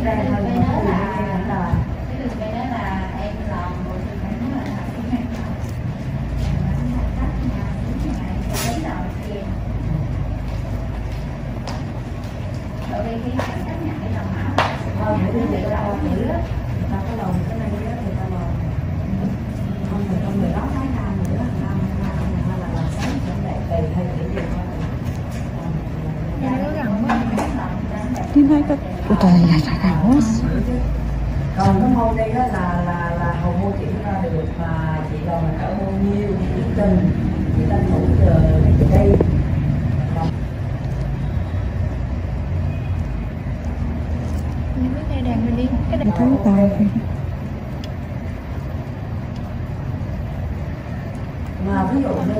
ra hơn một người đời. Cái đường cây đó là em làm một đường cây đó là cái hàng đó. Lấy đầu kia. Ở đây cái cảnh cách nhận cái lòng áo. Người ta thử á, người ta có lòng cái này á, người ta lòng không người đó thái nam nữa, nam là làm sáng cũng đẹp tùy theo kiểu gì thôi. Đi thấy cái trời ơi, còn cái môn đây đó là hầu môn chị ra được mà chị còn là cỡ bao nhiêu chị trình chị tranh thủ giờ chị đi. Những cái cây đèn mình đi cái thấy tao mà ví dụ như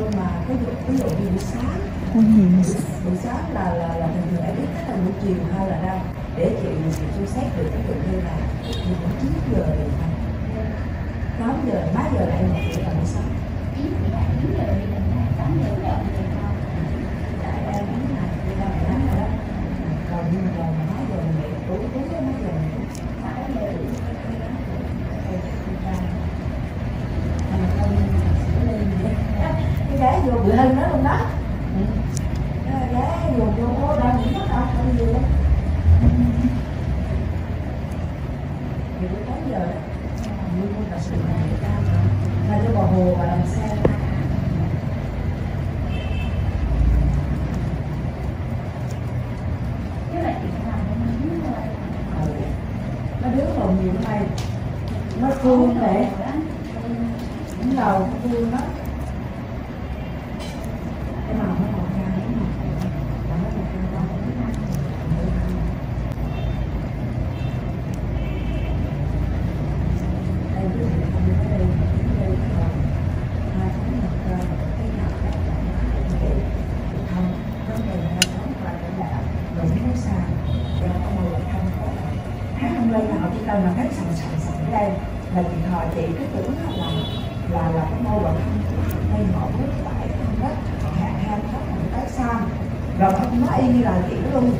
buổi sáng có gì mà buổi sáng là bình thường em biết là buổi chiều hay là đâu để chị suy xét được cái dụ như là thì cũng 9 giờ được không? 8 giờ, 3 giờ lại một buổi là buổi sáng. 9 giờ đi đến 8 giờ là về con. Tại em nói này, đi ra phải nói rồi đó. Còn nhưng mà còn 3 giờ mình nghỉ, tối tới 3 giờ mình nghỉ. 6 giờ đi. Cái gái vô bự hơn đó luôn đó. Cái gái vô vô đang nghĩ mất đâu, không gì đâu. Thì tới 8 giờ đó. Nhưng mà thật sự là người ta mà cho bà Hồ và làm xe. Chứ là chị làm Nó đứng vào nhiều này. Nó phương để đứng đầu nó phương đó. Cái màu nó màu cam đúng không? Và nó màu cam đó. Đây ví dụ như cái đây còn 2 tháng một cái nào khác không vấn đề 2 tháng qua cũng là đụng nó xa do có màu là không có hát không lên nào chỉ cần là hát sẵn ở đây là chị hỏi chị cái tưởng là cái mâu bằng không hay họ với tại không đất hạ ham khóc một cái sao rồi không nói y như là chị luôn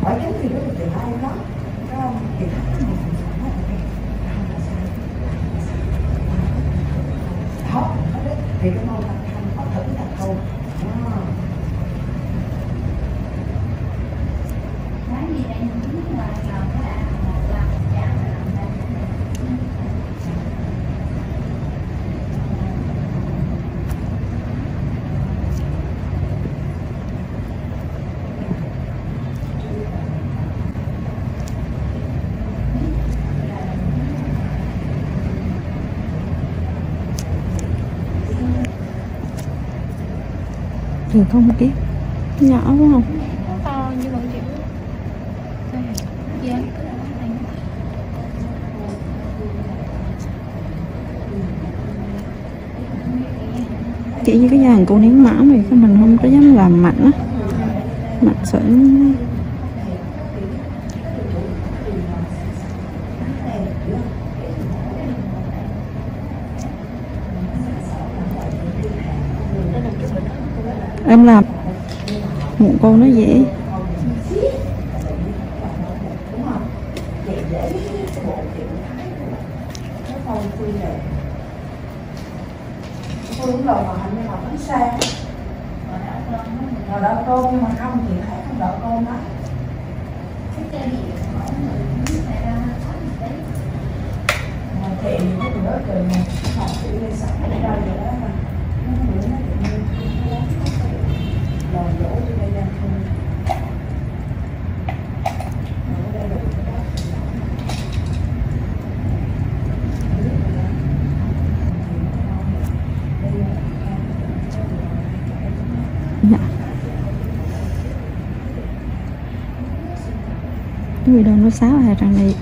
hỏi chính thì nó được tiền ai đó cái không chị thắc mắc một nó không là sao đó thì cái mâu bằng không họ thử là câu nói gì đây cũng là làm cái làm chạm làm Trường không biết nhỏ quá không? to như bọn chị dạ Kiểu như cái nhà hàng cô nén mã thì cái mình không có dám làm mạnh á, mạnh sợ em làm một cô nó dễ. Tôi đúng rồi mà hình như là bánh xe mà đậu tôm nhưng mà không thì thấy không đậu tôm đó mà chị cái từ đó từ mà học chị lên sẵn ở đây rồi đó mà nó bữa nó tự nhiên nó lòn dỗ đi đây đang không ở đây rồi cái đó Dạ. Cái video nó xáo à rằng này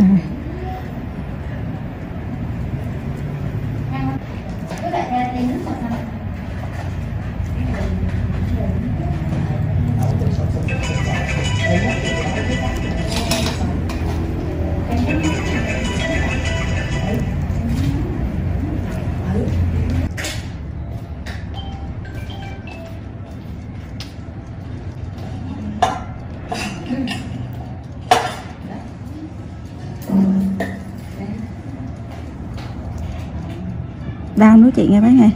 à. đau nữa chị nghe bác nghe.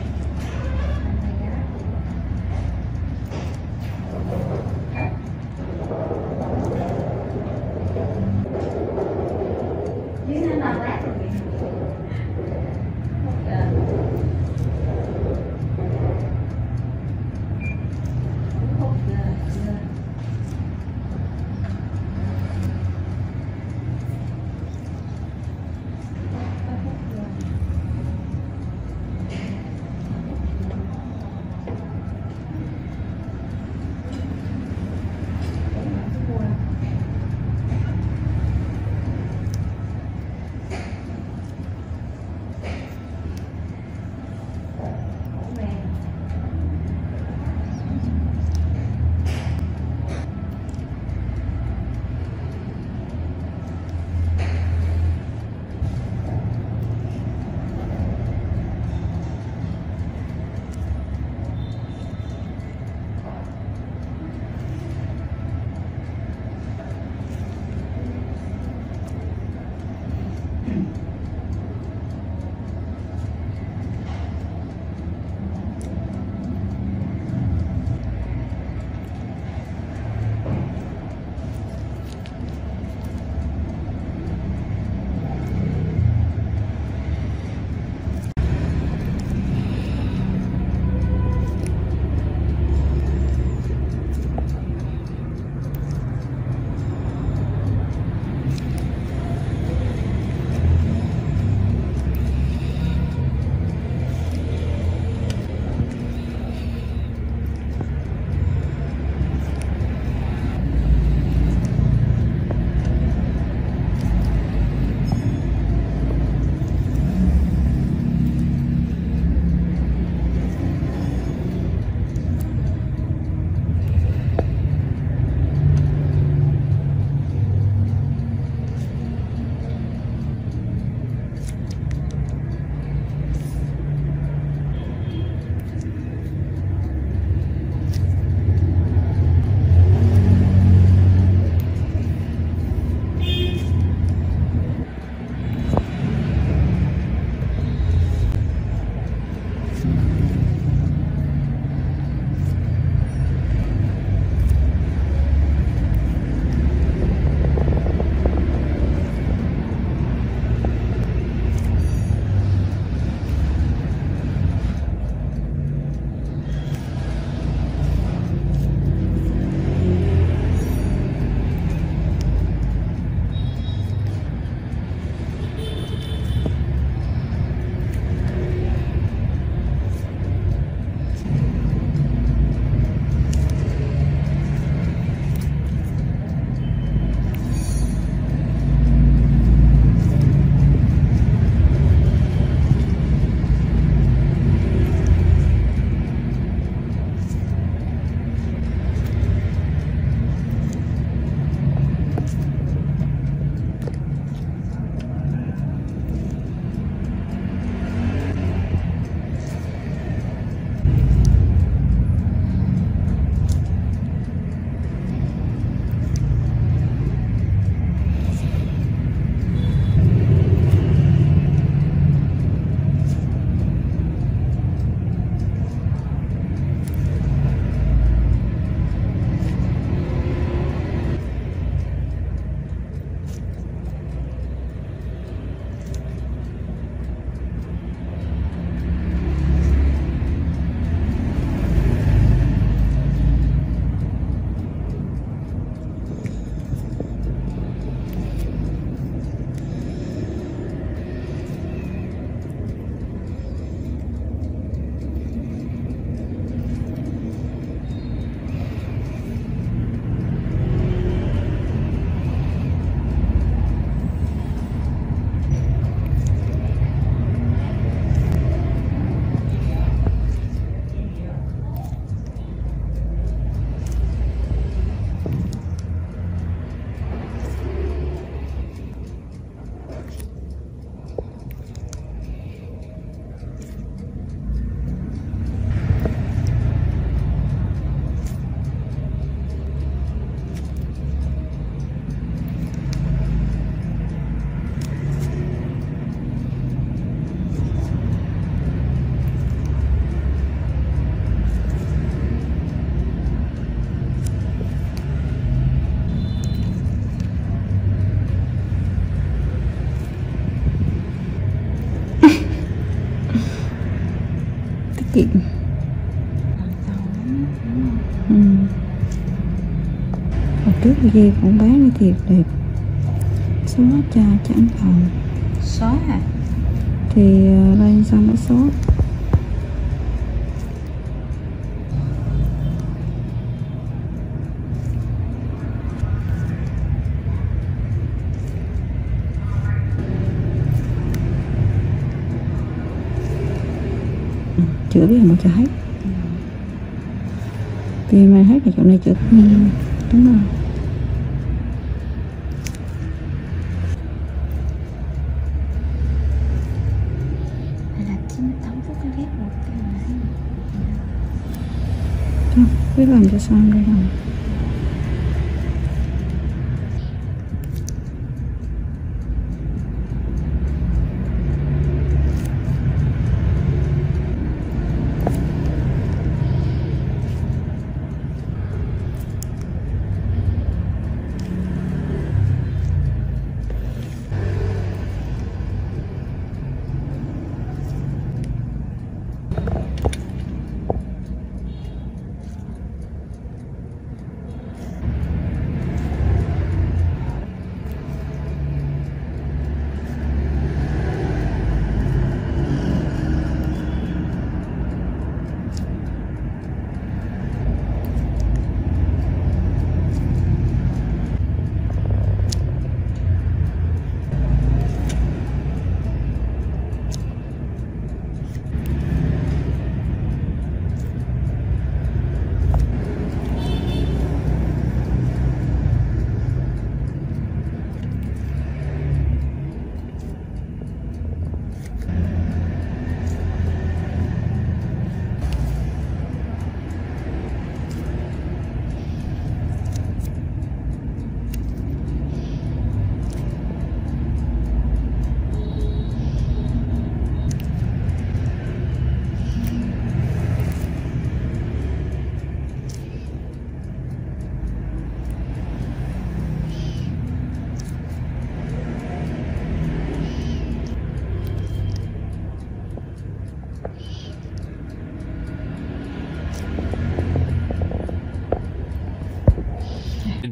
tiệm. Hồi trước gì cũng bán thiệt đẹp. Số cha chẳng còn. Số hả? Thì đây sao nó số. Chưa biết mà chưa hết. Vì mà hết thì chỗ này chưa. Đúng rồi. Là 98 phút cái ghép một cái này. Không, biết làm cho xong đây đâu.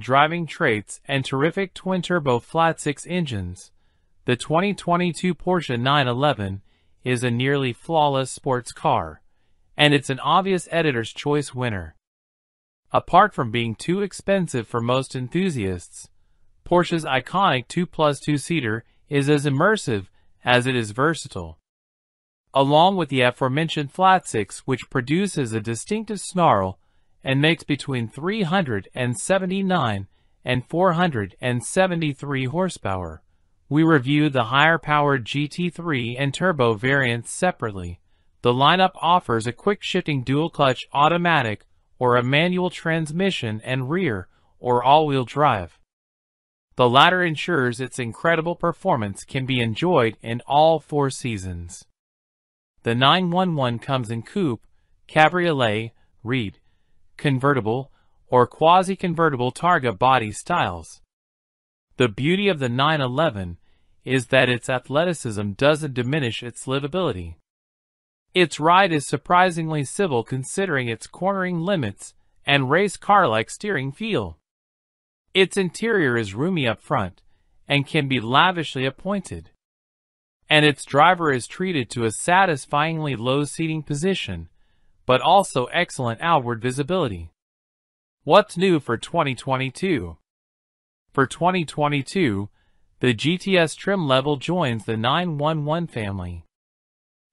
Driving traits and terrific twin-turbo flat-six engines, the 2022 Porsche 911 is a nearly flawless sports car, and it's an obvious editor's choice winner. Apart from being too expensive for most enthusiasts, Porsche's iconic 2+2-seater is as immersive as it is versatile. Along with the aforementioned flat-six, which produces a distinctive snarl and makes between 379 and 473 horsepower. We reviewed the higher-powered GT3 and turbo variants separately. The lineup offers a quick-shifting dual-clutch automatic or a manual transmission and rear or all-wheel drive. The latter ensures its incredible performance can be enjoyed in all 4 seasons. The 911 comes in coupe, cabriolet, reed, convertible, or quasi-convertible Targa body styles. The beauty of the 911 is that its athleticism doesn't diminish its livability. Its ride is surprisingly civil considering its cornering limits and race car-like steering feel. Its interior is roomy up front and can be lavishly appointed. And its driver is treated to a satisfyingly low seating position, but also excellent outward visibility. What's new for 2022? For 2022, the GTS trim level joins the 911 family.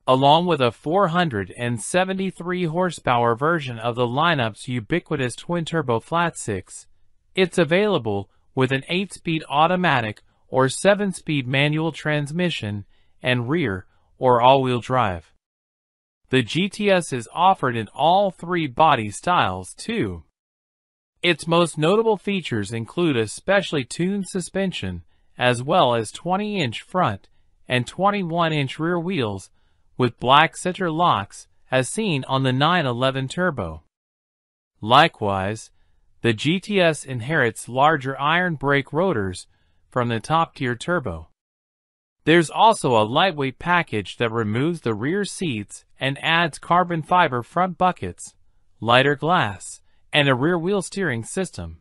Along with a 473 horsepower version of the lineup's ubiquitous twin-turbo flat-six, it's available with an 8-speed automatic or 7-speed manual transmission and rear or all-wheel drive. The GTS is offered in all 3 body styles, too. Its most notable features include a specially tuned suspension, as well as 20-inch front and 21-inch rear wheels with black center locks, as seen on the 911 Turbo. Likewise, the GTS inherits larger iron brake rotors from the top-tier Turbo. There's also a lightweight package that removes the rear seats and adds carbon fiber front buckets, lighter glass, and a rear-wheel steering system.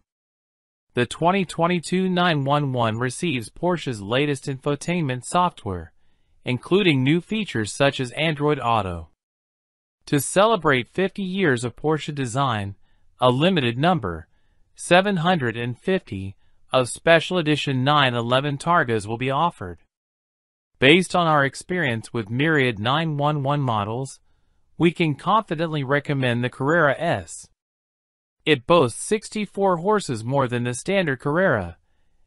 The 2022 911 receives Porsche's latest infotainment software, including new features such as Android Auto. To celebrate 50 years of Porsche design, a limited number, 750, of Special Edition 911 Targas will be offered. Based on our experience with myriad 911 models, we can confidently recommend the Carrera S. It boasts 64 horses more than the standard Carrera,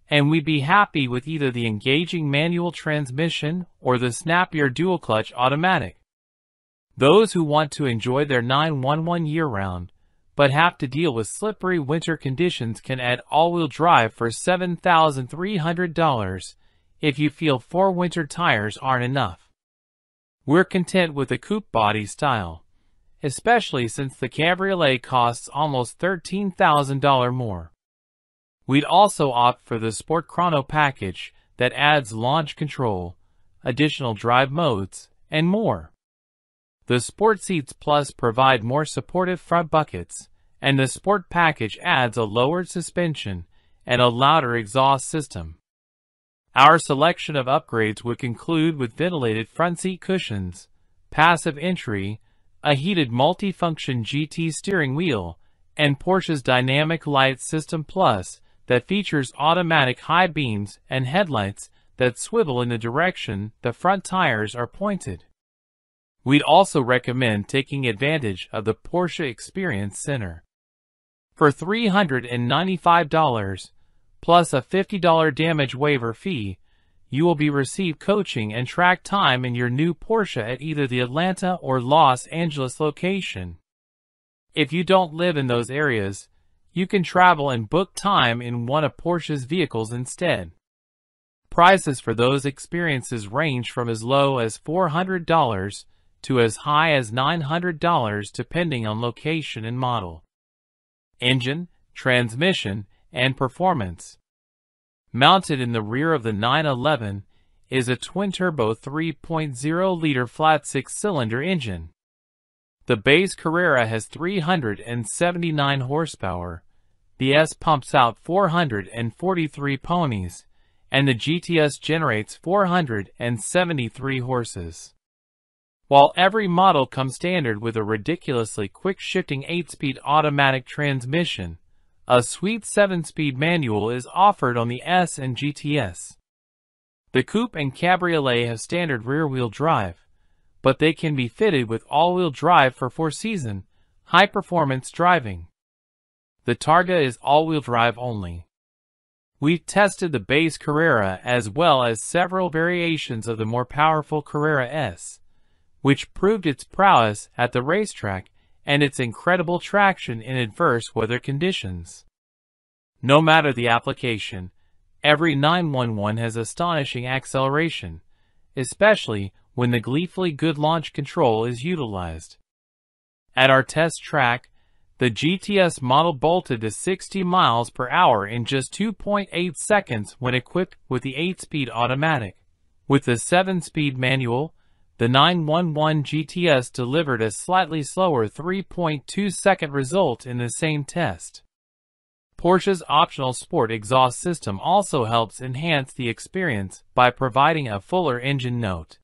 and we'd be happy with either the engaging manual transmission or the snappier dual-clutch automatic. Those who want to enjoy their 911 year-round, but have to deal with slippery winter conditions can add all-wheel drive for $7,300 if you feel 4 winter tires aren't enough. We're content with the coupe body style, especially since the Cabriolet costs almost $13,000 more. We'd also opt for the Sport Chrono package that adds launch control, additional drive modes, and more. The Sport Seats Plus provide more supportive front buckets, and the Sport package adds a lowered suspension and a louder exhaust system. Our selection of upgrades would conclude with ventilated front seat cushions, passive entry, a heated multifunction GT steering wheel, and Porsche's Dynamic Light System Plus that features automatic high beams and headlights that swivel in the direction the front tires are pointed. We'd also recommend taking advantage of the Porsche Experience Center. For $395, plus a $50 damage waiver fee, you will be received coaching and track time in your new Porsche at either the Atlanta or Los Angeles location. If you don't live in those areas, you can travel and book time in one of Porsche's vehicles instead. Prices for those experiences range from as low as $400 to as high as $900 depending on location and model, engine, transmission, and performance. Mounted in the rear of the 911 is a twin-turbo 3.0-liter flat six-cylinder engine. The base Carrera has 379 horsepower, the S pumps out 443 ponies, and the GTS generates 473 horses. While every model comes standard with a ridiculously quick-shifting 8-speed automatic transmission, a sweet 7-speed manual is offered on the S and GTS. The Coupe and Cabriolet have standard rear-wheel drive, but they can be fitted with all-wheel drive for four-season, high-performance driving. The Targa is all-wheel drive only. We've tested the base Carrera as well as several variations of the more powerful Carrera S, which proved its prowess at the racetrack and its incredible traction in adverse weather conditions. No matter the application, every 911 has astonishing acceleration, especially when the gleefully good launch control is utilized. At our test track, the GTS model bolted to 60 miles per hour in just 2.8 seconds when equipped with the 8-speed automatic. With the 7-speed manual, the 911 GTS delivered a slightly slower 3.2-second result in the same test. Porsche's optional sport exhaust system also helps enhance the experience by providing a fuller engine note.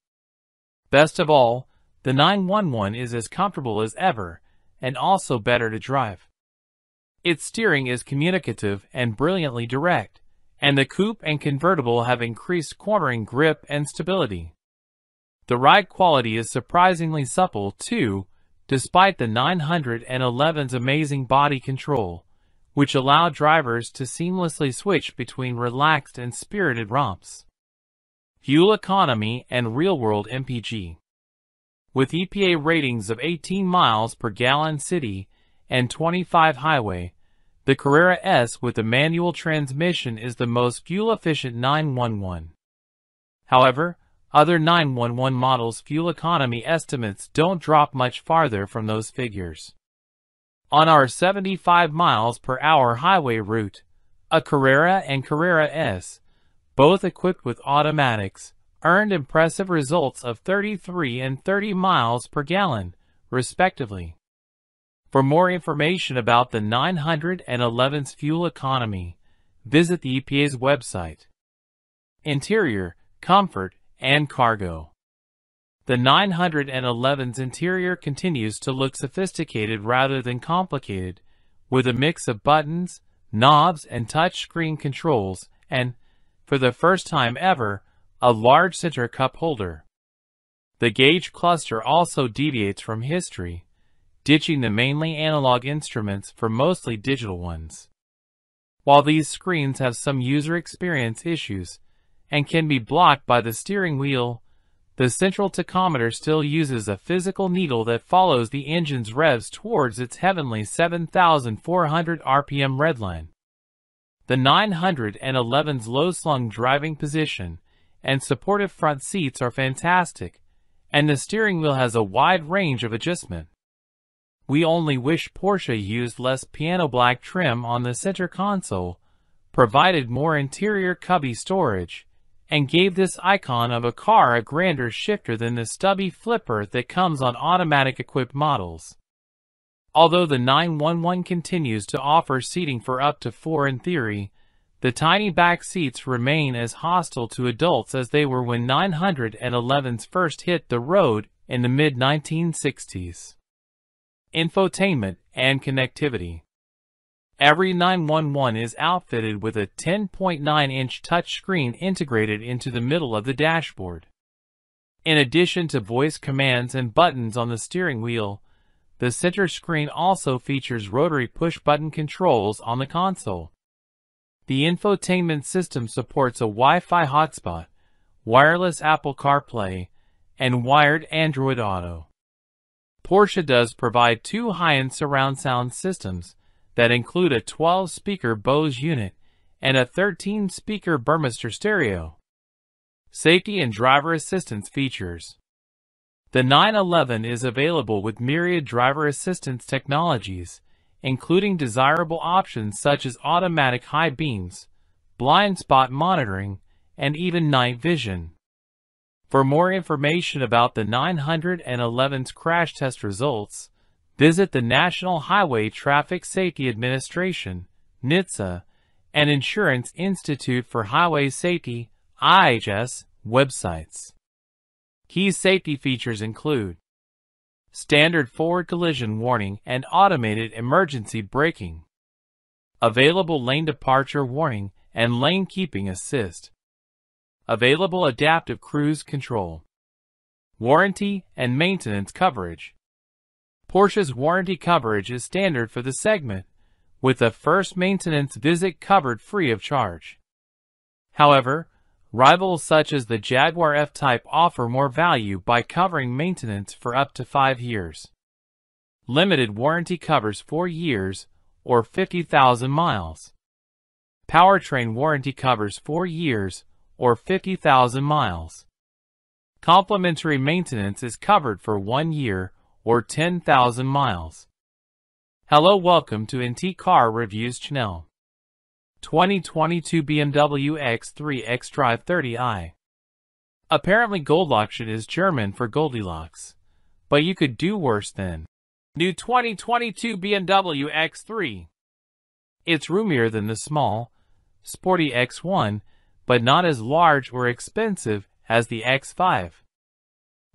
Best of all, the 911 is as comfortable as ever, and also better to drive. Its steering is communicative and brilliantly direct, and the coupe and convertible have increased cornering grip and stability. The ride quality is surprisingly supple too, despite the 911's amazing body control, which allow drivers to seamlessly switch between relaxed and spirited romps. Fuel economy and real-world MPG. With EPA ratings of 18 miles per gallon city and 25 highway, the Carrera S with the manual transmission is the most fuel-efficient 911. However, other 911 models' fuel economy estimates don't drop much farther from those figures. On our 75 miles per hour highway route, a Carrera and Carrera S, both equipped with automatics, earned impressive results of 33 and 30 miles per gallon, respectively. For more information about the 911's fuel economy, visit the EPA's website. Interior, comfort, and cargo. The 911's interior continues to look sophisticated rather than complicated, with a mix of buttons, knobs, and touchscreen controls, and, for the first time ever, a large center cup holder. The gauge cluster also deviates from history, ditching the mainly analog instruments for mostly digital ones. While these screens have some user experience issues and can be blocked by the steering wheel, the central tachometer still uses a physical needle that follows the engine's revs towards its heavenly 7,400 RPM redline. The 911's low-slung driving position and supportive front seats are fantastic, and the steering wheel has a wide range of adjustment. We only wish Porsche used less piano black trim on the center console, provided more interior cubby storage, and gave this icon of a car a grander shifter than the stubby flipper that comes on automatic equipped models. Although the 911 continues to offer seating for up to 4 in theory, the tiny back seats remain as hostile to adults as they were when 911s first hit the road in the mid-1960s. Infotainment and connectivity. Every 911 is outfitted with a 10.9-inch touchscreen integrated into the middle of the dashboard. In addition to voice commands and buttons on the steering wheel, the center screen also features rotary push-button controls on the console. The infotainment system supports a Wi-Fi hotspot, wireless Apple CarPlay, and wired Android Auto. Porsche does provide 2 high-end surround sound systems that include a 12-speaker Bose unit and a 13-speaker Burmester stereo. Safety and driver assistance features. The 911 is available with myriad driver assistance technologies, including desirable options such as automatic high beams, blind spot monitoring, and even night vision. For more information about the 911's crash test results, visit the National Highway Traffic Safety Administration, NHTSA, and Insurance Institute for Highway Safety, IHS, websites. Key safety features include standard forward collision warning and automated emergency braking, available lane departure warning and lane keeping assist, available adaptive cruise control, warranty and maintenance coverage. Porsche's warranty coverage is standard for the segment, with a first maintenance visit covered free of charge. However, rivals such as the Jaguar F-Type offer more value by covering maintenance for up to 5 years. Limited warranty covers 4 years or 50,000 miles. Powertrain warranty covers 4 years or 50,000 miles. Complimentary maintenance is covered for 1 year or 10,000 miles. Hello, welcome to NT Car Reviews channel. 2022 BMW X3 xDrive 30i. Apparently Goldauction is German for Goldilocks, but you could do worse than new 2022 BMW X3. It's roomier than the small, sporty X1, but not as large or expensive as the X5.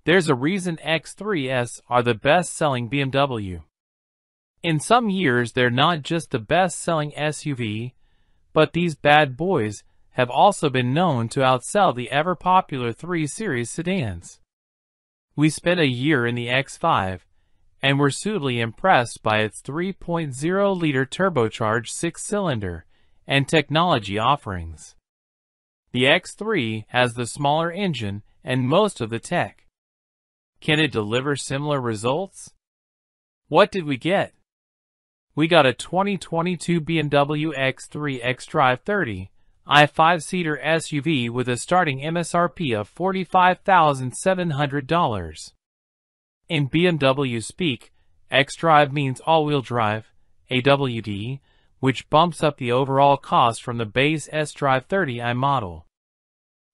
There's a reason X3s are the best-selling BMW. In some years, they're not just the best-selling SUV, but these bad boys have also been known to outsell the ever-popular 3 Series sedans. We spent a year in the X5, and were suitably impressed by its 3.0-liter turbocharged 6-cylinder and technology offerings. The X3 has the smaller engine and most of the tech. Can it deliver similar results? What did we get? We got a 2022 BMW X3 xDrive 30i 5-seater SUV with a starting MSRP of $45,700. In BMW speak, xDrive means all-wheel drive, AWD, which bumps up the overall cost from the base S-Drive 30i model.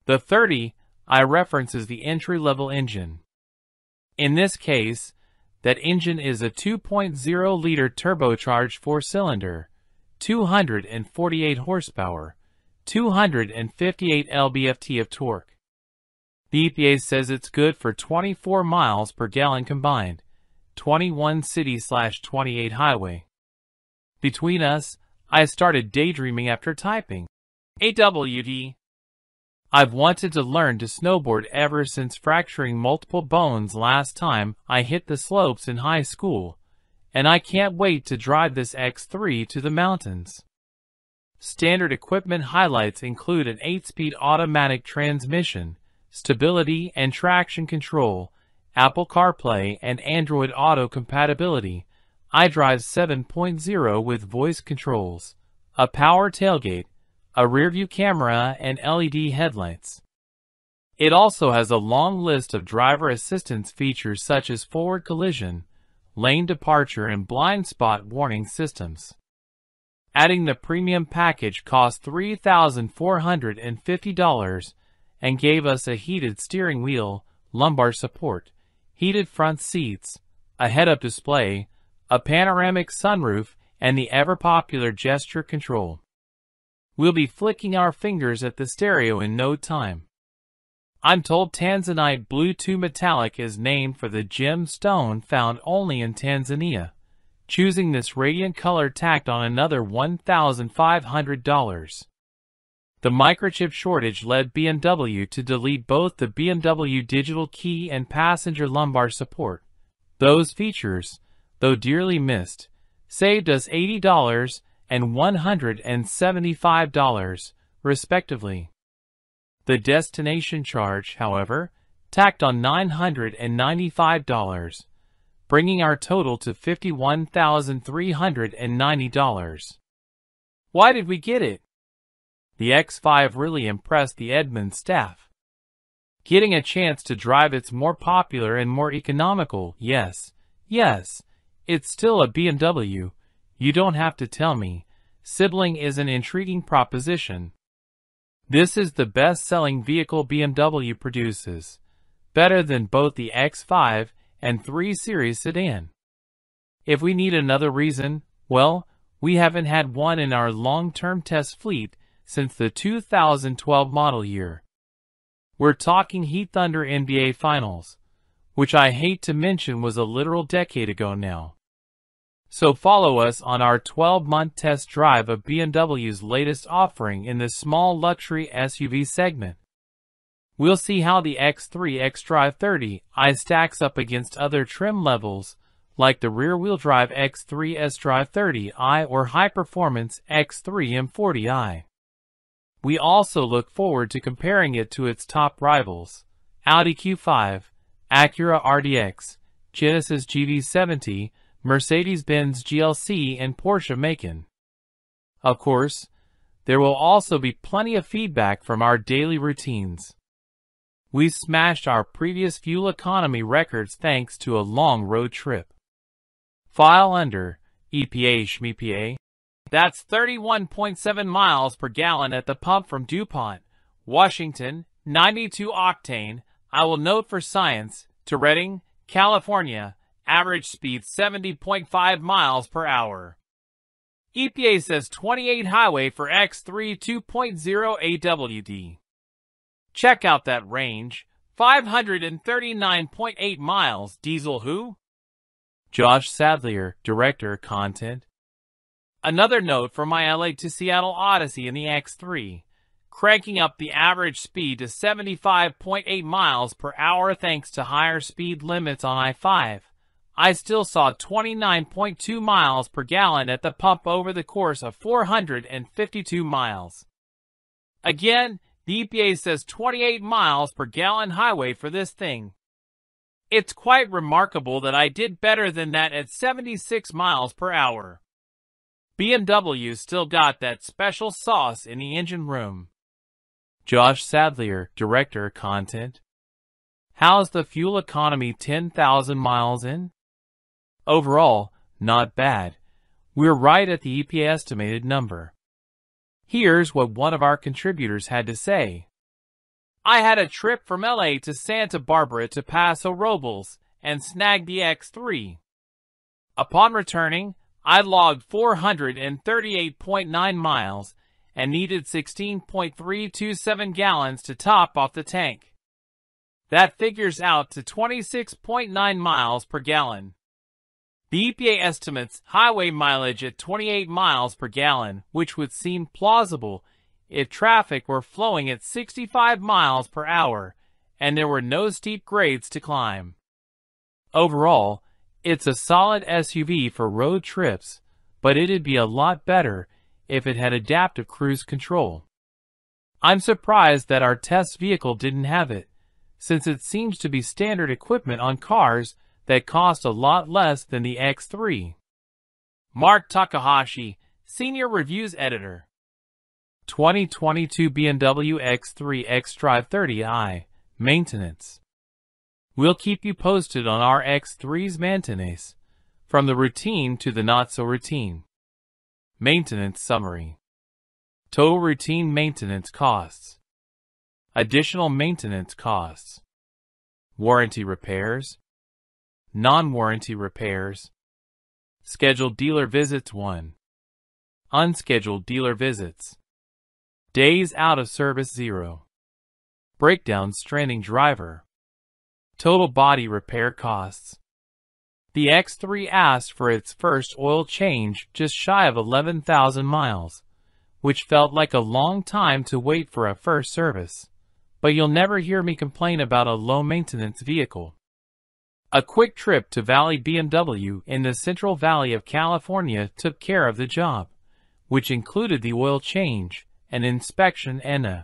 The 30i I reference is the entry-level engine. In this case, that engine is a 2.0-liter turbocharged 4-cylinder, 248 horsepower, 258 lb-ft of torque. The EPA says it's good for 24 miles per gallon combined, 21 city/28 highway. Between us, I started daydreaming after typing. AWD. I've wanted to learn to snowboard ever since fracturing multiple bones last time I hit the slopes in high school, and I can't wait to drive this X3 to the mountains. Standard equipment highlights include an 8-speed automatic transmission, stability and traction control, Apple CarPlay and Android Auto compatibility, iDrive 7.0 with voice controls, a power tailgate, a rear-view camera, and LED headlights. It also has a long list of driver assistance features such as forward collision, lane departure, and blind spot warning systems. Adding the premium package cost $3,450 and gave us a heated steering wheel, lumbar support, heated front seats, a head-up display, a panoramic sunroof, and the ever-popular gesture control. We'll be flicking our fingers at the stereo in no time. I'm told Tanzanite Blue 2 Metallic is named for the gemstone found only in Tanzania. Choosing this radiant color tacked on another $1,500. The microchip shortage led BMW to delete both the BMW digital key and passenger lumbar support. Those features, though dearly missed, saved us $80 and $175, respectively. The destination charge, however, tacked on $995, bringing our total to $51,390. Why did we get it? The X5 really impressed the Edmunds staff. Getting a chance to drive it's more popular and more economical, yes, it's still a BMW. You don't have to tell me. Sibling is an intriguing proposition. This is the best-selling vehicle BMW produces, better than both the X5 and 3 Series sedan. If we need another reason, well, we haven't had one in our long-term test fleet since the 2012 model year. We're talking Heat Thunder NBA Finals, which I hate to mention was a literal decade ago now. So follow us on our 12-month test drive of BMW's latest offering in the small luxury SUV segment. We'll see how the X3 xDrive 30i stacks up against other trim levels like the rear-wheel drive X3 xDrive 30i or high-performance X3 M40i. We also look forward to comparing it to its top rivals, Audi Q5, Acura RDX, Genesis GV70, Mercedes-Benz GLC, and Porsche Macan. Of course, there will also be plenty of feedback from our daily routines. We smashed our previous fuel economy records thanks to a long road trip. File under EPA SHMEPA. That's 31.7 miles per gallon at the pump from DuPont, Washington, 92 octane. I will note for science, to Redding, California, average speed 70.5 miles per hour. EPA says 28 highway for X3 2.0 AWD. Check out that range, 539.8 miles. Diesel who? Josh Sadlier, Director, Content. Another note for my LA to Seattle Odyssey in the X3, cranking up the average speed to 75.8 miles per hour thanks to higher speed limits on I-5. I still saw 29.2 miles per gallon at the pump over the course of 452 miles. Again, the EPA says 28 miles per gallon highway for this thing. It's quite remarkable that I did better than that at 76 miles per hour. BMW still got that special sauce in the engine room. Josh Sadlier, Director, Content. How's the fuel economy 10,000 miles in? Overall, not bad. We're right at the EPA estimated number. Here's what one of our contributors had to say. I had a trip from LA to Santa Barbara to Paso Robles and snagged the X3. Upon returning, I logged 438.9 miles and needed 16.327 gallons to top off the tank. That figures out to 26.9 miles per gallon. The EPA estimates highway mileage at 28 miles per gallon, which would seem plausible if traffic were flowing at 65 miles per hour and there were no steep grades to climb. Overall, it's a solid SUV for road trips, but it'd be a lot better if it had adaptive cruise control. I'm surprised that our test vehicle didn't have it, since it seems to be standard equipment on cars that cost a lot less than the X3. Mark Takahashi, Senior Reviews Editor. 2022 BMW X3 xDrive 30i, Maintenance. We'll keep you posted on our X3's maintenance, from the routine to the not-so-routine. Maintenance Summary. Total routine maintenance costs. Additional maintenance costs. Warranty repairs. Non-warranty repairs. Scheduled dealer visits 1. Unscheduled dealer visits. Days out of service 0. Breakdown stranding driver. Total body repair costs. The X3 asked for its first oil change just shy of 11,000 miles, which felt like a long time to wait for a first service. But you'll never hear me complain about a low-maintenance vehicle. A quick trip to Valley BMW in the Central Valley of California took care of the job, which included the oil change, an inspection, and a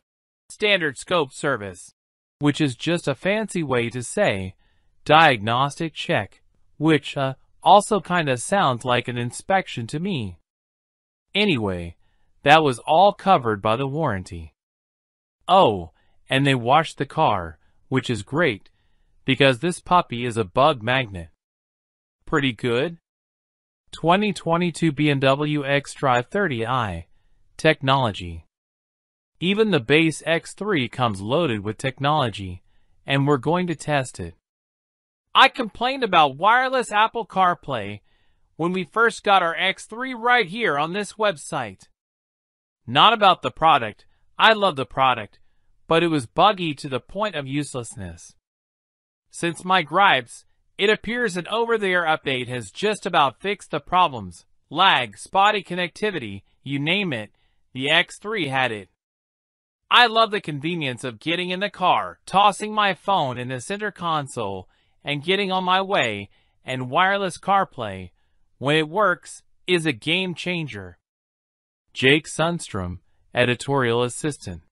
standard scope service, which is just a fancy way to say diagnostic check, which also kinda sounds like an inspection to me. Anyway, that was all covered by the warranty. Oh, and they washed the car, which is great, because this puppy is a bug magnet. Pretty good? 2022 BMW xDrive 30i, Technology. Even the base X3 comes loaded with technology, and we're going to test it. I complained about wireless Apple CarPlay when we first got our X3 right here on this website. Not about the product. I love the product, but it was buggy to the point of uselessness. Since my gripes, it appears an over-the-air update has just about fixed the problems. Lag, spotty connectivity, you name it, the X3 had it. I love the convenience of getting in the car, tossing my phone in the center console, and getting on my way, and wireless CarPlay, when it works, is a game changer. Jake Sundstrom, Editorial Assistant.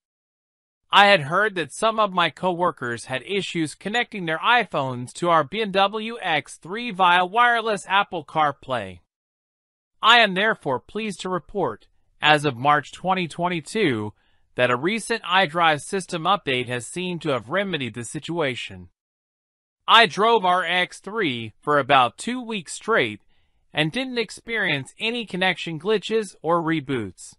I had heard that some of my coworkers had issues connecting their iPhones to our BMW X3 via wireless Apple CarPlay. I am therefore pleased to report, as of March 2022, that a recent iDrive system update has seemed to have remedied the situation. I drove our X3 for about 2 weeks straight and didn't experience any connection glitches or reboots.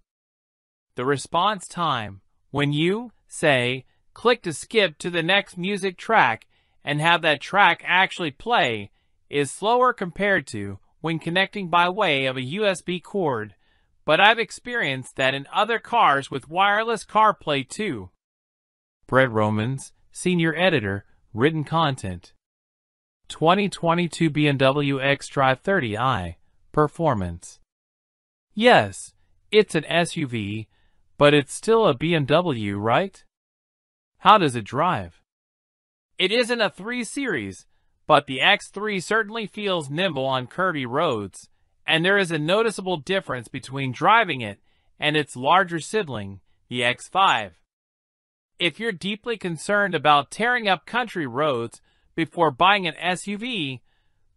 The response time, when you, say, click to skip to the next music track and have that track actually play, is slower compared to when connecting by way of a USB cord, but I've experienced that in other cars with wireless CarPlay too. Brett Romans, Senior Editor, Written Content. 2022 BMW xDrive 30i, Performance. Yes, it's an SUV, but it's still a BMW, right? How does it drive? It isn't a 3 Series, but the X3 certainly feels nimble on curvy roads, and there is a noticeable difference between driving it and its larger sibling, the X5. If you're deeply concerned about tearing up country roads before buying an SUV,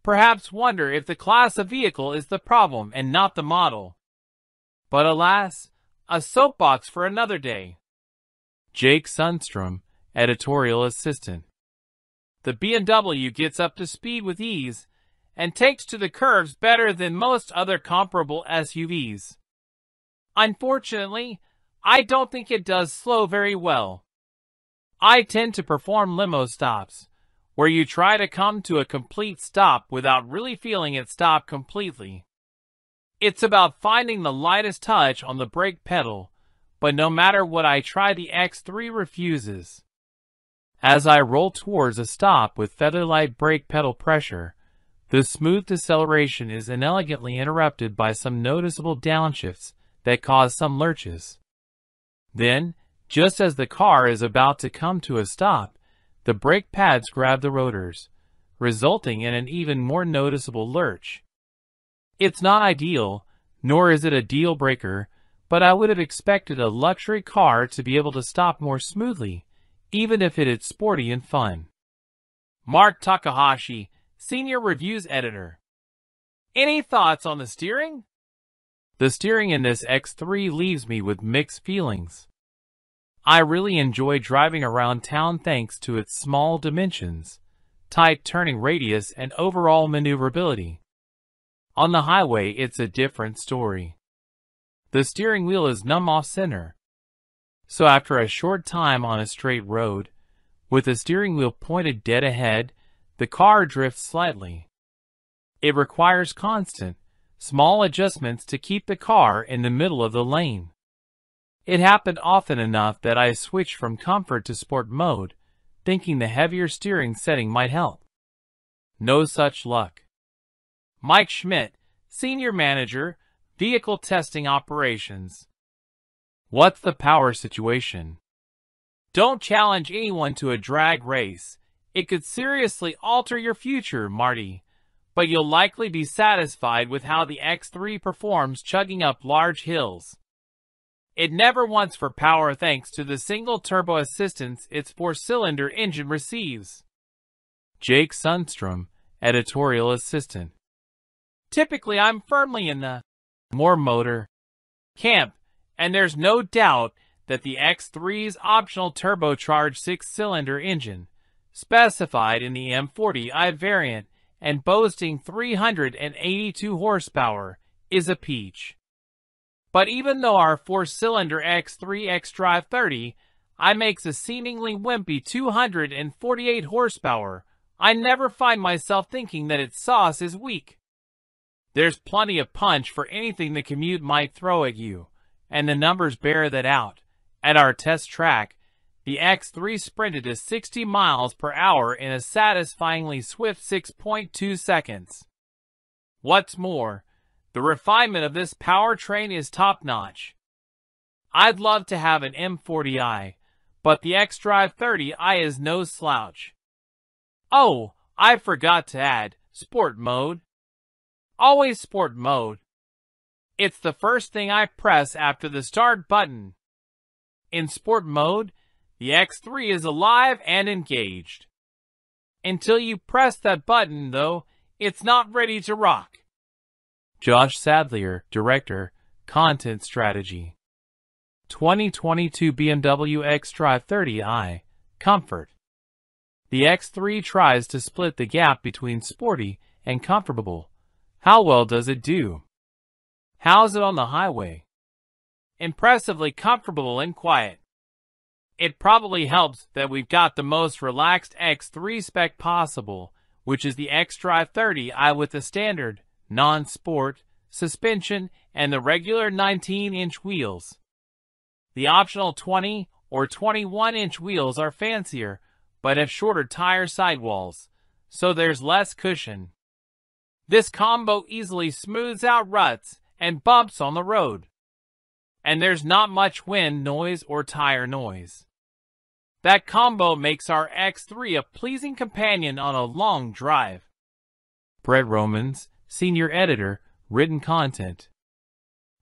perhaps wonder if the class of vehicle is the problem and not the model. But alas, a soapbox for another day. Jake Sundstrom, Editorial Assistant. The BMW gets up to speed with ease and takes to the curves better than most other comparable SUVs. Unfortunately, I don't think it does slow very well. I tend to perform limo stops, where you try to come to a complete stop without really feeling it stop completely. It's about finding the lightest touch on the brake pedal, but no matter what I try, the X3 refuses. As I roll towards a stop with featherlight brake pedal pressure, the smooth deceleration is inelegantly interrupted by some noticeable downshifts that cause some lurches. Then, just as the car is about to come to a stop, the brake pads grab the rotors, resulting in an even more noticeable lurch. It's not ideal, nor is it a deal breaker, but I would have expected a luxury car to be able to stop more smoothly, even if it is sporty and fun. Mark Takahashi, Senior Reviews Editor. Any thoughts on the steering? The steering in this X3 leaves me with mixed feelings. I really enjoy driving around town thanks to its small dimensions, tight turning radius, and overall maneuverability. On the highway, it's a different story. The steering wheel is numb off-center. So after a short time on a straight road, with the steering wheel pointed dead ahead, the car drifts slightly. It requires constant, small adjustments to keep the car in the middle of the lane. It happened often enough that I switched from comfort to sport mode, thinking the heavier steering setting might help. No such luck. Mike Schmidt, Senior Manager, Vehicle Testing Operations. What's the power situation? Don't challenge anyone to a drag race. It could seriously alter your future, Marty, but you'll likely be satisfied with how the X3 performs chugging up large hills. It never wants for power thanks to the single turbo assistance its 4-cylinder engine receives. Jake Sundstrom, Editorial Assistant. Typically, I'm firmly in the more motor camp, and there's no doubt that the X3's optional turbocharged 6-cylinder engine, specified in the M40i variant and boasting 382 horsepower, is a peach. But even though our 4-cylinder X3 xDrive 30 makes a seemingly wimpy 248 horsepower, I never find myself thinking that its sauce is weak. There's plenty of punch for anything the commute might throw at you, and the numbers bear that out. At our test track, the X3 sprinted to 60 miles per hour in a satisfyingly swift 6.2 seconds. What's more, the refinement of this powertrain is top-notch. I'd love to have an M40i, but the xDrive 30i is no slouch. Oh, I forgot to add, sport mode. Always sport mode. It's the first thing I press after the start button. In sport mode, the X3 is alive and engaged. Until you press that button, though, it's not ready to rock. Josh Sadlier, Director, Content Strategy. 2022 BMW xDrive 30i, Comfort. The X3 tries to split the gap between sporty and comfortable. How well does it do? How's it on the highway? Impressively comfortable and quiet. It probably helps that we've got the most relaxed X3 spec possible, which is the xDrive 30i with the standard, non-sport, suspension and the regular 19-inch wheels. The optional 20 or 21-inch wheels are fancier, but have shorter tire sidewalls, so there's less cushion. This combo easily smooths out ruts and bumps on the road. And there's not much wind noise or tire noise. That combo makes our X3 a pleasing companion on a long drive. Brett Romans, Senior Editor, Written Content.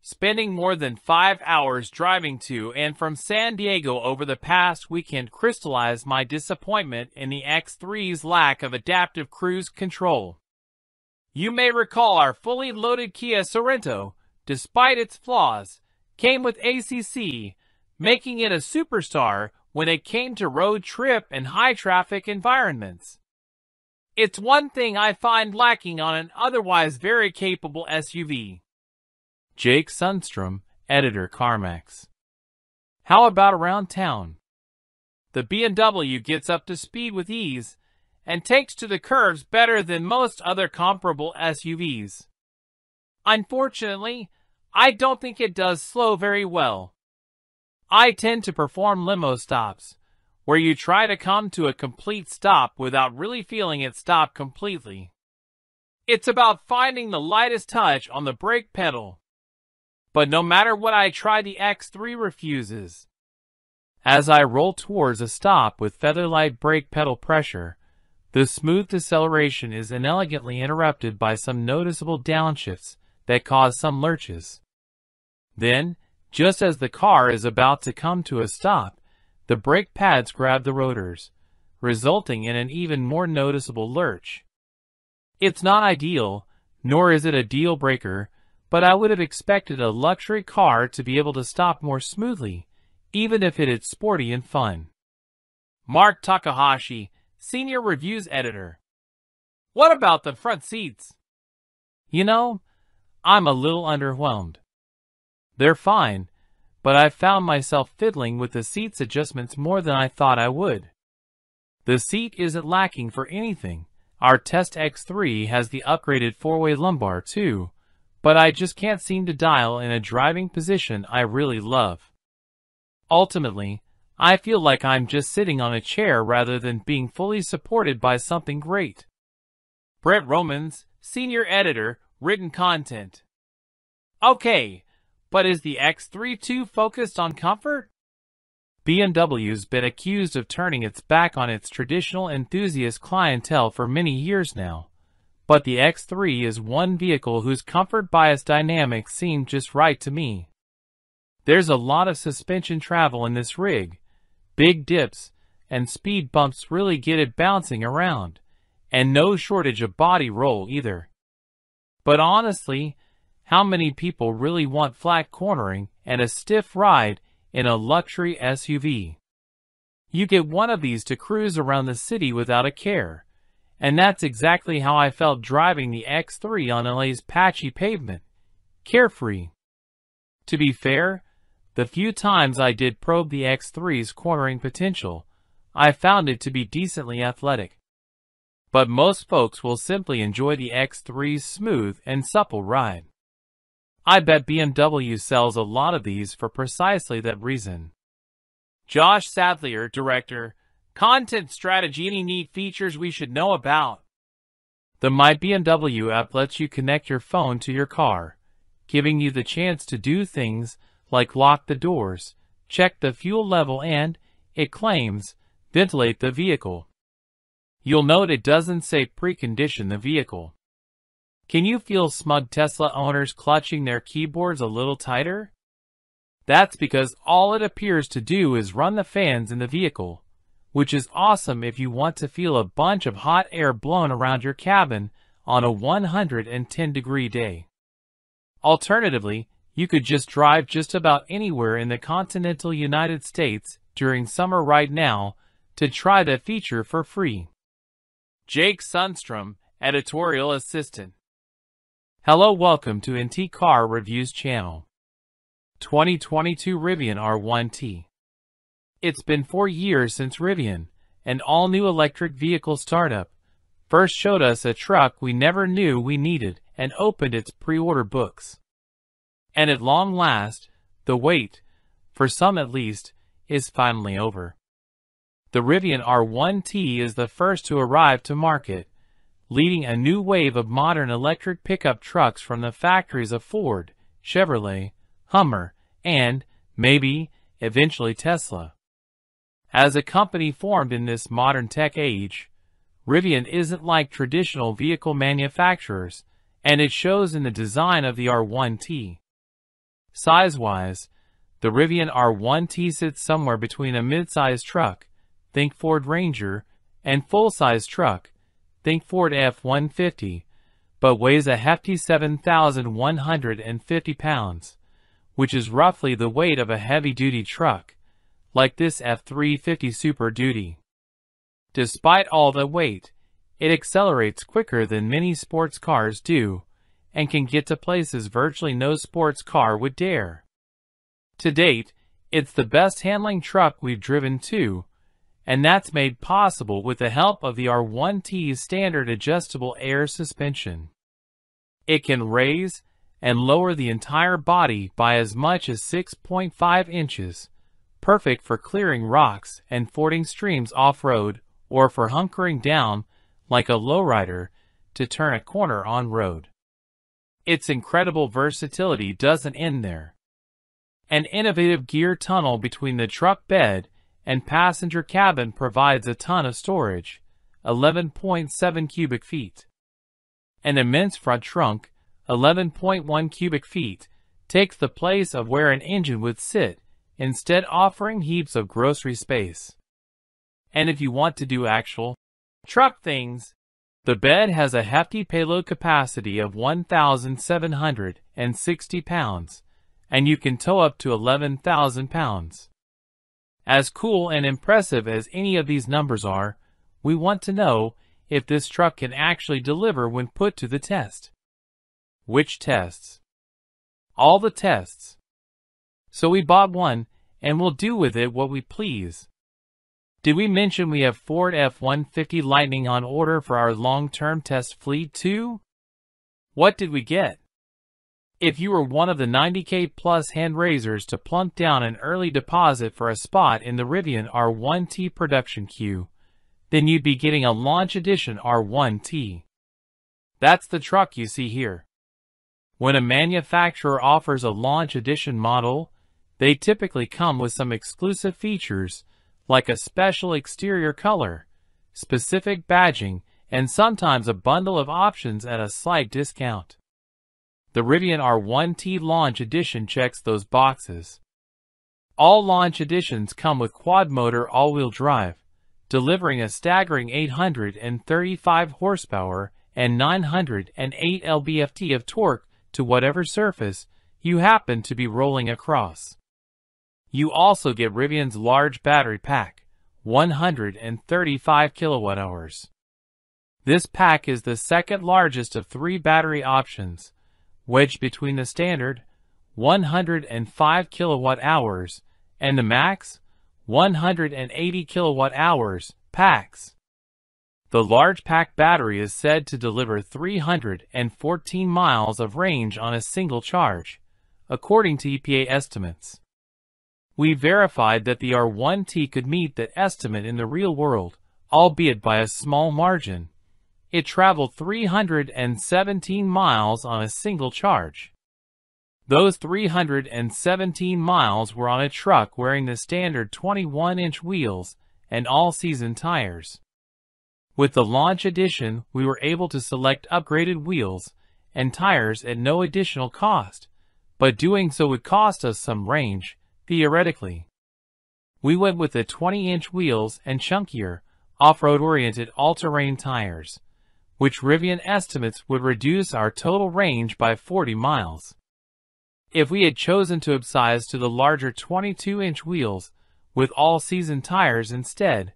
Spending more than 5 hours driving to and from San Diego over the past weekend crystallized my disappointment in the X3's lack of adaptive cruise control. You may recall our fully loaded Kia Sorento, despite its flaws, came with ACC, making it a superstar when it came to road trip and high-traffic environments. It's one thing I find lacking on an otherwise very capable SUV. Jake Sundstrom, Editor, CarMax. How about around town? the BMW gets up to speed with ease and takes to the curves better than most other comparable SUVs. Unfortunately, I don't think it does slow very well. I tend to perform limo stops, where you try to come to a complete stop without really feeling it stop completely. It's about finding the lightest touch on the brake pedal. But no matter what I try, the X3 refuses. As I roll towards a stop with featherlight brake pedal pressure, the smooth deceleration is inelegantly interrupted by some noticeable downshifts that cause some lurches. Then, just as the car is about to come to a stop, the brake pads grab the rotors, resulting in an even more noticeable lurch. It's not ideal, nor is it a deal breaker, but I would have expected a luxury car to be able to stop more smoothly, even if it is sporty and fun. Mark Takahashi, Senior Reviews Editor. What about the front seats? You know, I'm a little underwhelmed. They're fine, but I've found myself fiddling with the seats adjustments more than I thought I would. The seat isn't lacking for anything. Our Test X3 has the upgraded four-way lumbar too, but I just can't seem to dial in a driving position I really love. Ultimately, I feel like I'm just sitting on a chair rather than being fully supported by something great. Brett Romans, Senior Editor, Written Content. Okay, but is the X3 too focused on comfort? BMW's been accused of turning its back on its traditional enthusiast clientele for many years now, but the X3 is one vehicle whose comfort-bias dynamics seem just right to me. There's a lot of suspension travel in this rig. Big dips and speed bumps really get it bouncing around, and no shortage of body roll either. But honestly, how many people really want flat cornering and a stiff ride in a luxury SUV? You get one of these to cruise around the city without a care, and that's exactly how I felt driving the X3 on LA's patchy pavement. Carefree. To be fair, the few times I did probe the X3's cornering potential, I found it to be decently athletic. But most folks will simply enjoy the X3's smooth and supple ride. I bet BMW sells a lot of these for precisely that reason. Josh Sadlier, Director, Content Strategy. Any neat features we should know about? The My BMW app lets you connect your phone to your car, giving you the chance to do things like lock the doors, check the fuel level and, it claims, ventilate the vehicle. You'll note it doesn't say precondition the vehicle. Can you feel smug Tesla owners clutching their keyboards a little tighter? That's because all it appears to do is run the fans in the vehicle, which is awesome if you want to feel a bunch of hot air blown around your cabin on a 110-degree day. Alternatively, you could just drive just about anywhere in the continental United States during summer right now to try the feature for free. Jake Sundstrom, Editorial Assistant. Hello, welcome to NT Car Reviews channel. 2022 Rivian R1T. It's been 4 years since Rivian, an all-new electric vehicle startup, first showed us a truck we never knew we needed and opened its pre-order books. And at long last, the wait, for some at least, is finally over. The Rivian R1T is the first to arrive to market, leading a new wave of modern electric pickup trucks from the factories of Ford, Chevrolet, Hummer, and, maybe, eventually Tesla. As a company formed in this modern tech age, Rivian isn't like traditional vehicle manufacturers, and it shows in the design of the R1T. Size-wise, the Rivian R1T sits somewhere between a mid-size truck, think Ford Ranger, and full-size truck, think Ford F-150, but weighs a hefty 7,150 pounds, which is roughly the weight of a heavy-duty truck, like this F-350 Super Duty. Despite all the weight, it accelerates quicker than many sports cars do, and can get to places virtually no sports car would dare. To date, it's the best handling truck we've driven too, and that's made possible with the help of the R1T's standard adjustable air suspension. It can raise and lower the entire body by as much as 6.5 inches, perfect for clearing rocks and fording streams off-road, or for hunkering down like a lowrider to turn a corner on road. Its incredible versatility doesn't end there. An innovative gear tunnel between the truck bed and passenger cabin provides a ton of storage, 11.7 cubic feet. An immense front trunk, 11.1 cubic feet, takes the place of where an engine would sit, instead offering heaps of grocery space. And if you want to do actual truck things, the bed has a hefty payload capacity of 1,760 pounds, and you can tow up to 11,000 pounds. As cool and impressive as any of these numbers are, we want to know if this truck can actually deliver when put to the test. Which tests? All the tests. So we bought one, and we'll do with it what we please. Did we mention we have Ford F-150 Lightning on order for our long-term test fleet too? What did we get? If you were one of the 90K plus hand raisers to plunk down an early deposit for a spot in the Rivian R1T production queue, then you'd be getting a Launch Edition R1T. That's the truck you see here. When a manufacturer offers a Launch Edition model, they typically come with some exclusive features like a special exterior color, specific badging, and sometimes a bundle of options at a slight discount. The Rivian R1T Launch Edition checks those boxes. All Launch Editions come with quad-motor all-wheel drive, delivering a staggering 835 horsepower and 908 lb-ft of torque to whatever surface you happen to be rolling across. You also get Rivian's large battery pack, 135 kilowatt-hours. This pack is the second largest of three battery options, wedged between the standard, 105 kilowatt-hours, and the max, 180 kilowatt-hours, packs. The large pack battery is said to deliver 314 miles of range on a single charge, according to EPA estimates. We verified that the R1T could meet that estimate in the real world, albeit by a small margin. It traveled 317 miles on a single charge. Those 317 miles were on a truck wearing the standard 21-inch wheels and all-season tires. With the Launch Edition, we were able to select upgraded wheels and tires at no additional cost, but doing so would cost us some range, theoretically. We went with the 20-inch wheels and chunkier, off-road-oriented all-terrain tires, which Rivian estimates would reduce our total range by 40 miles. If we had chosen to upsize to the larger 22-inch wheels with all-season tires instead,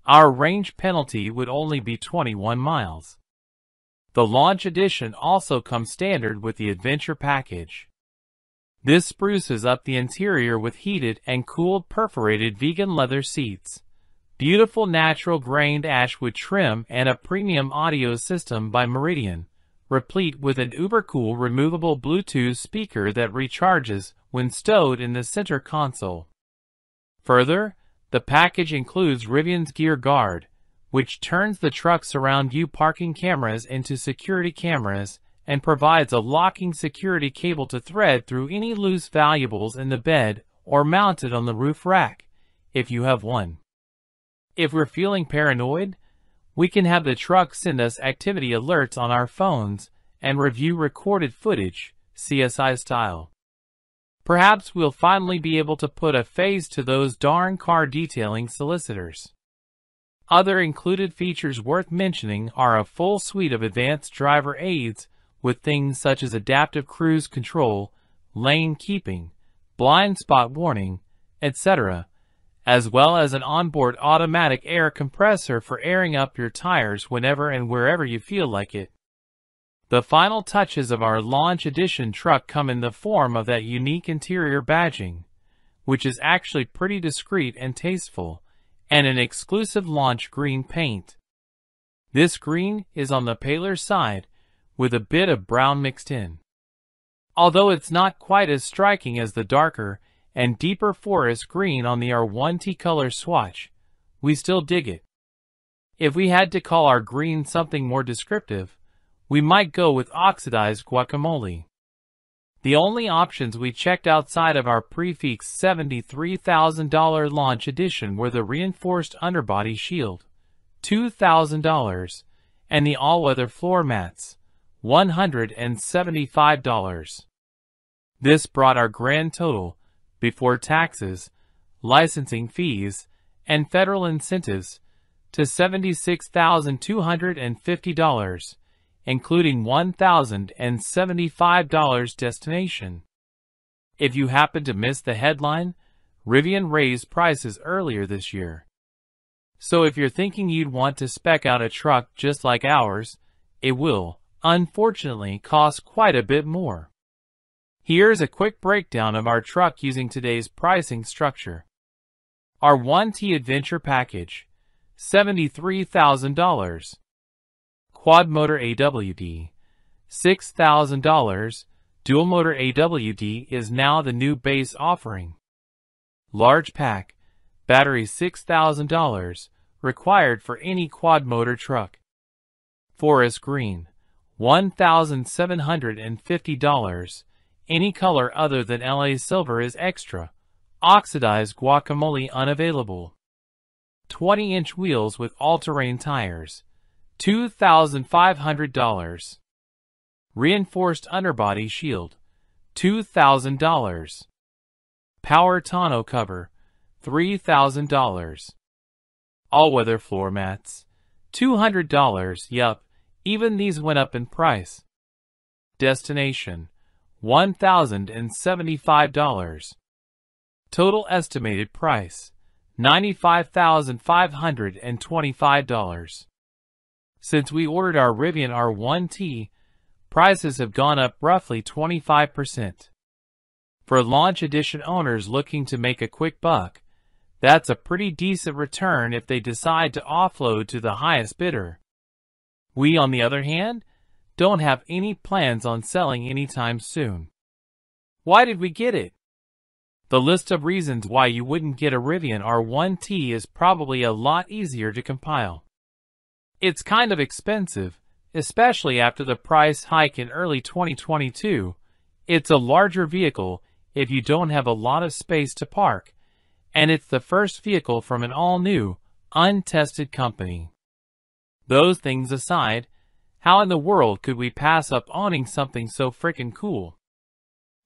our range penalty would only be 21 miles. The Launch Edition also comes standard with the Adventure package. This spruces up the interior with heated and cooled perforated vegan leather seats, beautiful natural grained ashwood trim, and a premium audio system by Meridian, replete with an uber-cool removable Bluetooth speaker that recharges when stowed in the center console. Further, the package includes Rivian's Gear Guard, which turns the truck's surround view parking cameras into security cameras and provides a locking security cable to thread through any loose valuables in the bed or mounted on the roof rack, if you have one. If we're feeling paranoid, we can have the truck send us activity alerts on our phones and review recorded footage, CSI style. Perhaps we'll finally be able to put a face to those darn car detailing solicitors. Other included features worth mentioning are a full suite of advanced driver aids with things such as adaptive cruise control, lane keeping, blind spot warning, etc., as well as an onboard automatic air compressor for airing up your tires whenever and wherever you feel like it. The final touches of our Launch Edition truck come in the form of that unique interior badging, which is actually pretty discreet and tasteful, and an exclusive launch green paint. This green is on the paler side with a bit of brown mixed in. Although it's not quite as striking as the darker and deeper forest green on the R1T color swatch, we still dig it. If we had to call our green something more descriptive, we might go with oxidized guacamole. The only options we checked outside of our prefix $73,000 launch edition were the reinforced underbody shield, $2,000, and the all-weather floor mats, $175. This brought our grand total, before taxes, licensing fees, and federal incentives, to $76,250, including $1,075 destination. If you happen to miss the headline, Rivian raised prices earlier this year. So if you're thinking you'd want to spec out a truck just like ours, it will, unfortunately, cost quite a bit more. Here's a quick breakdown of our truck using today's pricing structure. Our R1T Adventure Package, $73,000. Quad Motor AWD, $6,000. Dual Motor AWD is now the new base offering. Large Pack, battery $6,000, required for any quad motor truck. Forest Green, $1,750. Any color other than LA Silver is extra. Oxidized guacamole unavailable. 20-inch wheels with all-terrain tires, $2,500. Reinforced underbody shield, $2,000. Power tonneau cover, $3,000. All-weather floor mats, $200. Yup, even these went up in price. Destination, $1,075. Total estimated price, $95,525. Since we ordered our Rivian R1T, prices have gone up roughly 25%. For launch edition owners looking to make a quick buck, that's a pretty decent return if they decide to offload to the highest bidder. We, on the other hand, don't have any plans on selling anytime soon. Why did we get it? The list of reasons why you wouldn't get a Rivian R1T is probably a lot easier to compile. It's kind of expensive, especially after the price hike in early 2022. It's a larger vehicle if you don't have a lot of space to park, and it's the first vehicle from an all-new, untested company. Those things aside, how in the world could we pass up owning something so frickin' cool?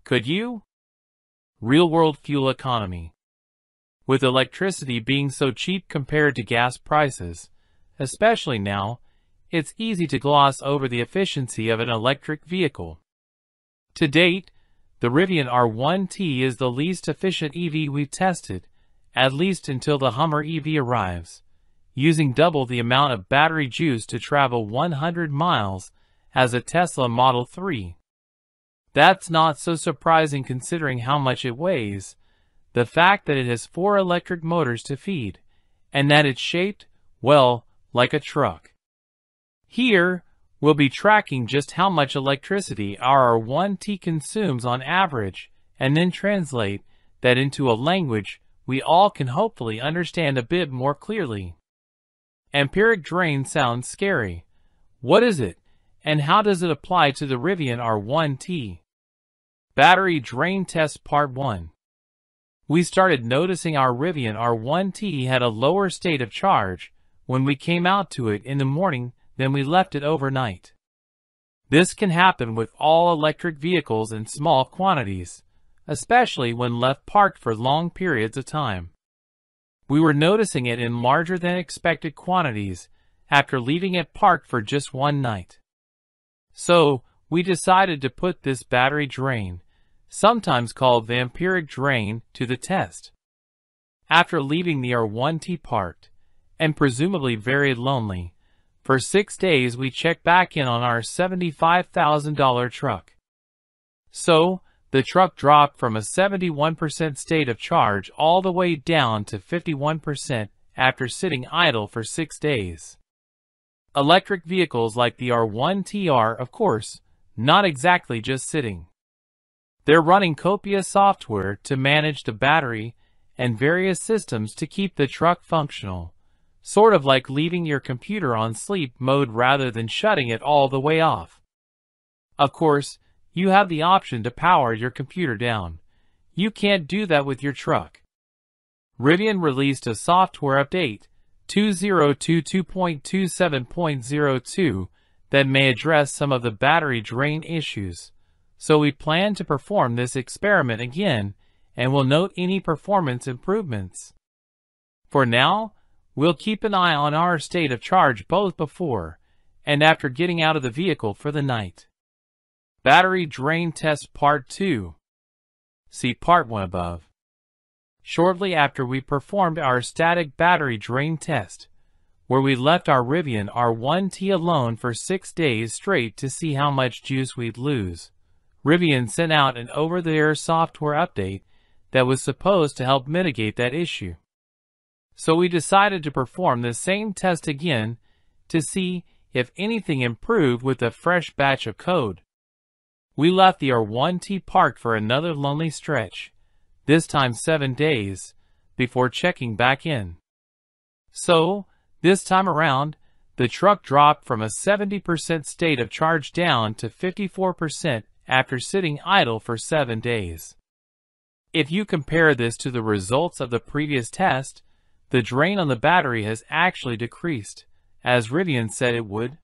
Could you? Real-world fuel economy. With electricity being so cheap compared to gas prices, especially now, it's easy to gloss over the efficiency of an electric vehicle. To date, the Rivian R1T is the least efficient EV we've tested, at least until the Hummer EV arrives, using double the amount of battery juice to travel 100 miles as a Tesla Model 3. That's not so surprising considering how much it weighs, the fact that it has 4 electric motors to feed, and that it's shaped, well, like a truck. Here, we'll be tracking just how much electricity our R1T consumes on average, and then translate that into a language we all can hopefully understand a bit more clearly. Amperic drain sounds scary. What is it, and how does it apply to the Rivian R1T? Battery Drain Test Part 1. We started noticing our Rivian R1T had a lower state of charge when we came out to it in the morning than we left it overnight. This can happen with all electric vehicles in small quantities, especially when left parked for long periods of time. We were noticing it in larger than expected quantities after leaving it parked for just one night. So, we decided to put this battery drain, sometimes called vampiric drain, to the test. After leaving the R1T parked, and presumably very lonely, for 6 days we checked back in on our $75,000 truck. So, the truck dropped from a 71% state of charge all the way down to 51% after sitting idle for 6 days. Electric vehicles like the R1T are, of course, not exactly just sitting. They're running copious software to manage the battery and various systems to keep the truck functional, sort of like leaving your computer on sleep mode rather than shutting it all the way off. Of course, you have the option to power your computer down. You can't do that with your truck. Rivian released a software update, 2022.27.02, that may address some of the battery drain issues, so we plan to perform this experiment again and will note any performance improvements. For now, we'll keep an eye on our state of charge both before and after getting out of the vehicle for the night. Battery Drain Test Part 2. See Part 1 above. Shortly after we performed our static battery drain test, where we left our Rivian R1T alone for 6 days straight to see how much juice we'd lose, Rivian sent out an over-the-air software update that was supposed to help mitigate that issue. So we decided to perform the same test again to see if anything improved with a fresh batch of code. We left the R1T parked for another lonely stretch, this time 7 days, before checking back in. So, this time around, the truck dropped from a 70% state of charge down to 54% after sitting idle for 7 days. If you compare this to the results of the previous test, the drain on the battery has actually decreased, as Rivian said it would.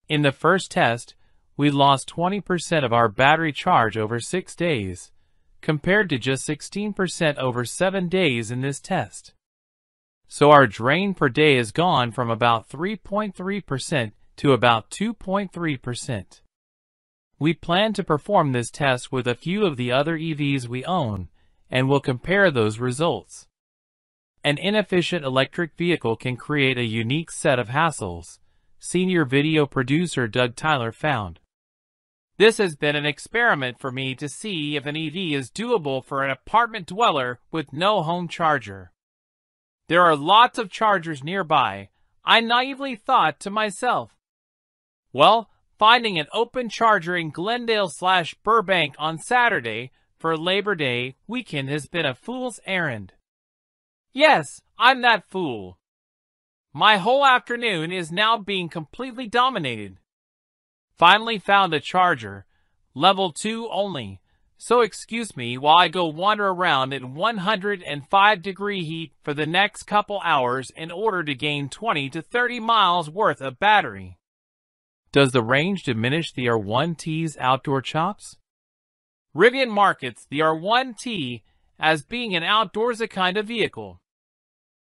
In the first test, we lost 20% of our battery charge over 6 days, compared to just 16% over 7 days in this test. So our drain per day has gone from about 3.3% to about 2.3%. We plan to perform this test with a few of the other EVs we own, and we'll compare those results. An inefficient electric vehicle can create a unique set of hassles, senior video producer Doug Tyler found. This has been an experiment for me to see if an EV is doable for an apartment dweller with no home charger. There are lots of chargers nearby. I naively thought to myself, well, finding an open charger in Glendale/Burbank on Saturday for Labor Day weekend has been a fool's errand. Yes, I'm that fool. My whole afternoon is now being completely dominated. Finally found a charger, level 2 only, so excuse me while I go wander around in 105-degree heat for the next couple hours in order to gain 20 to 30 miles worth of battery. Does the range diminish the R1T's outdoor chops? Rivian markets the R1T as being an outdoorsy kind of vehicle,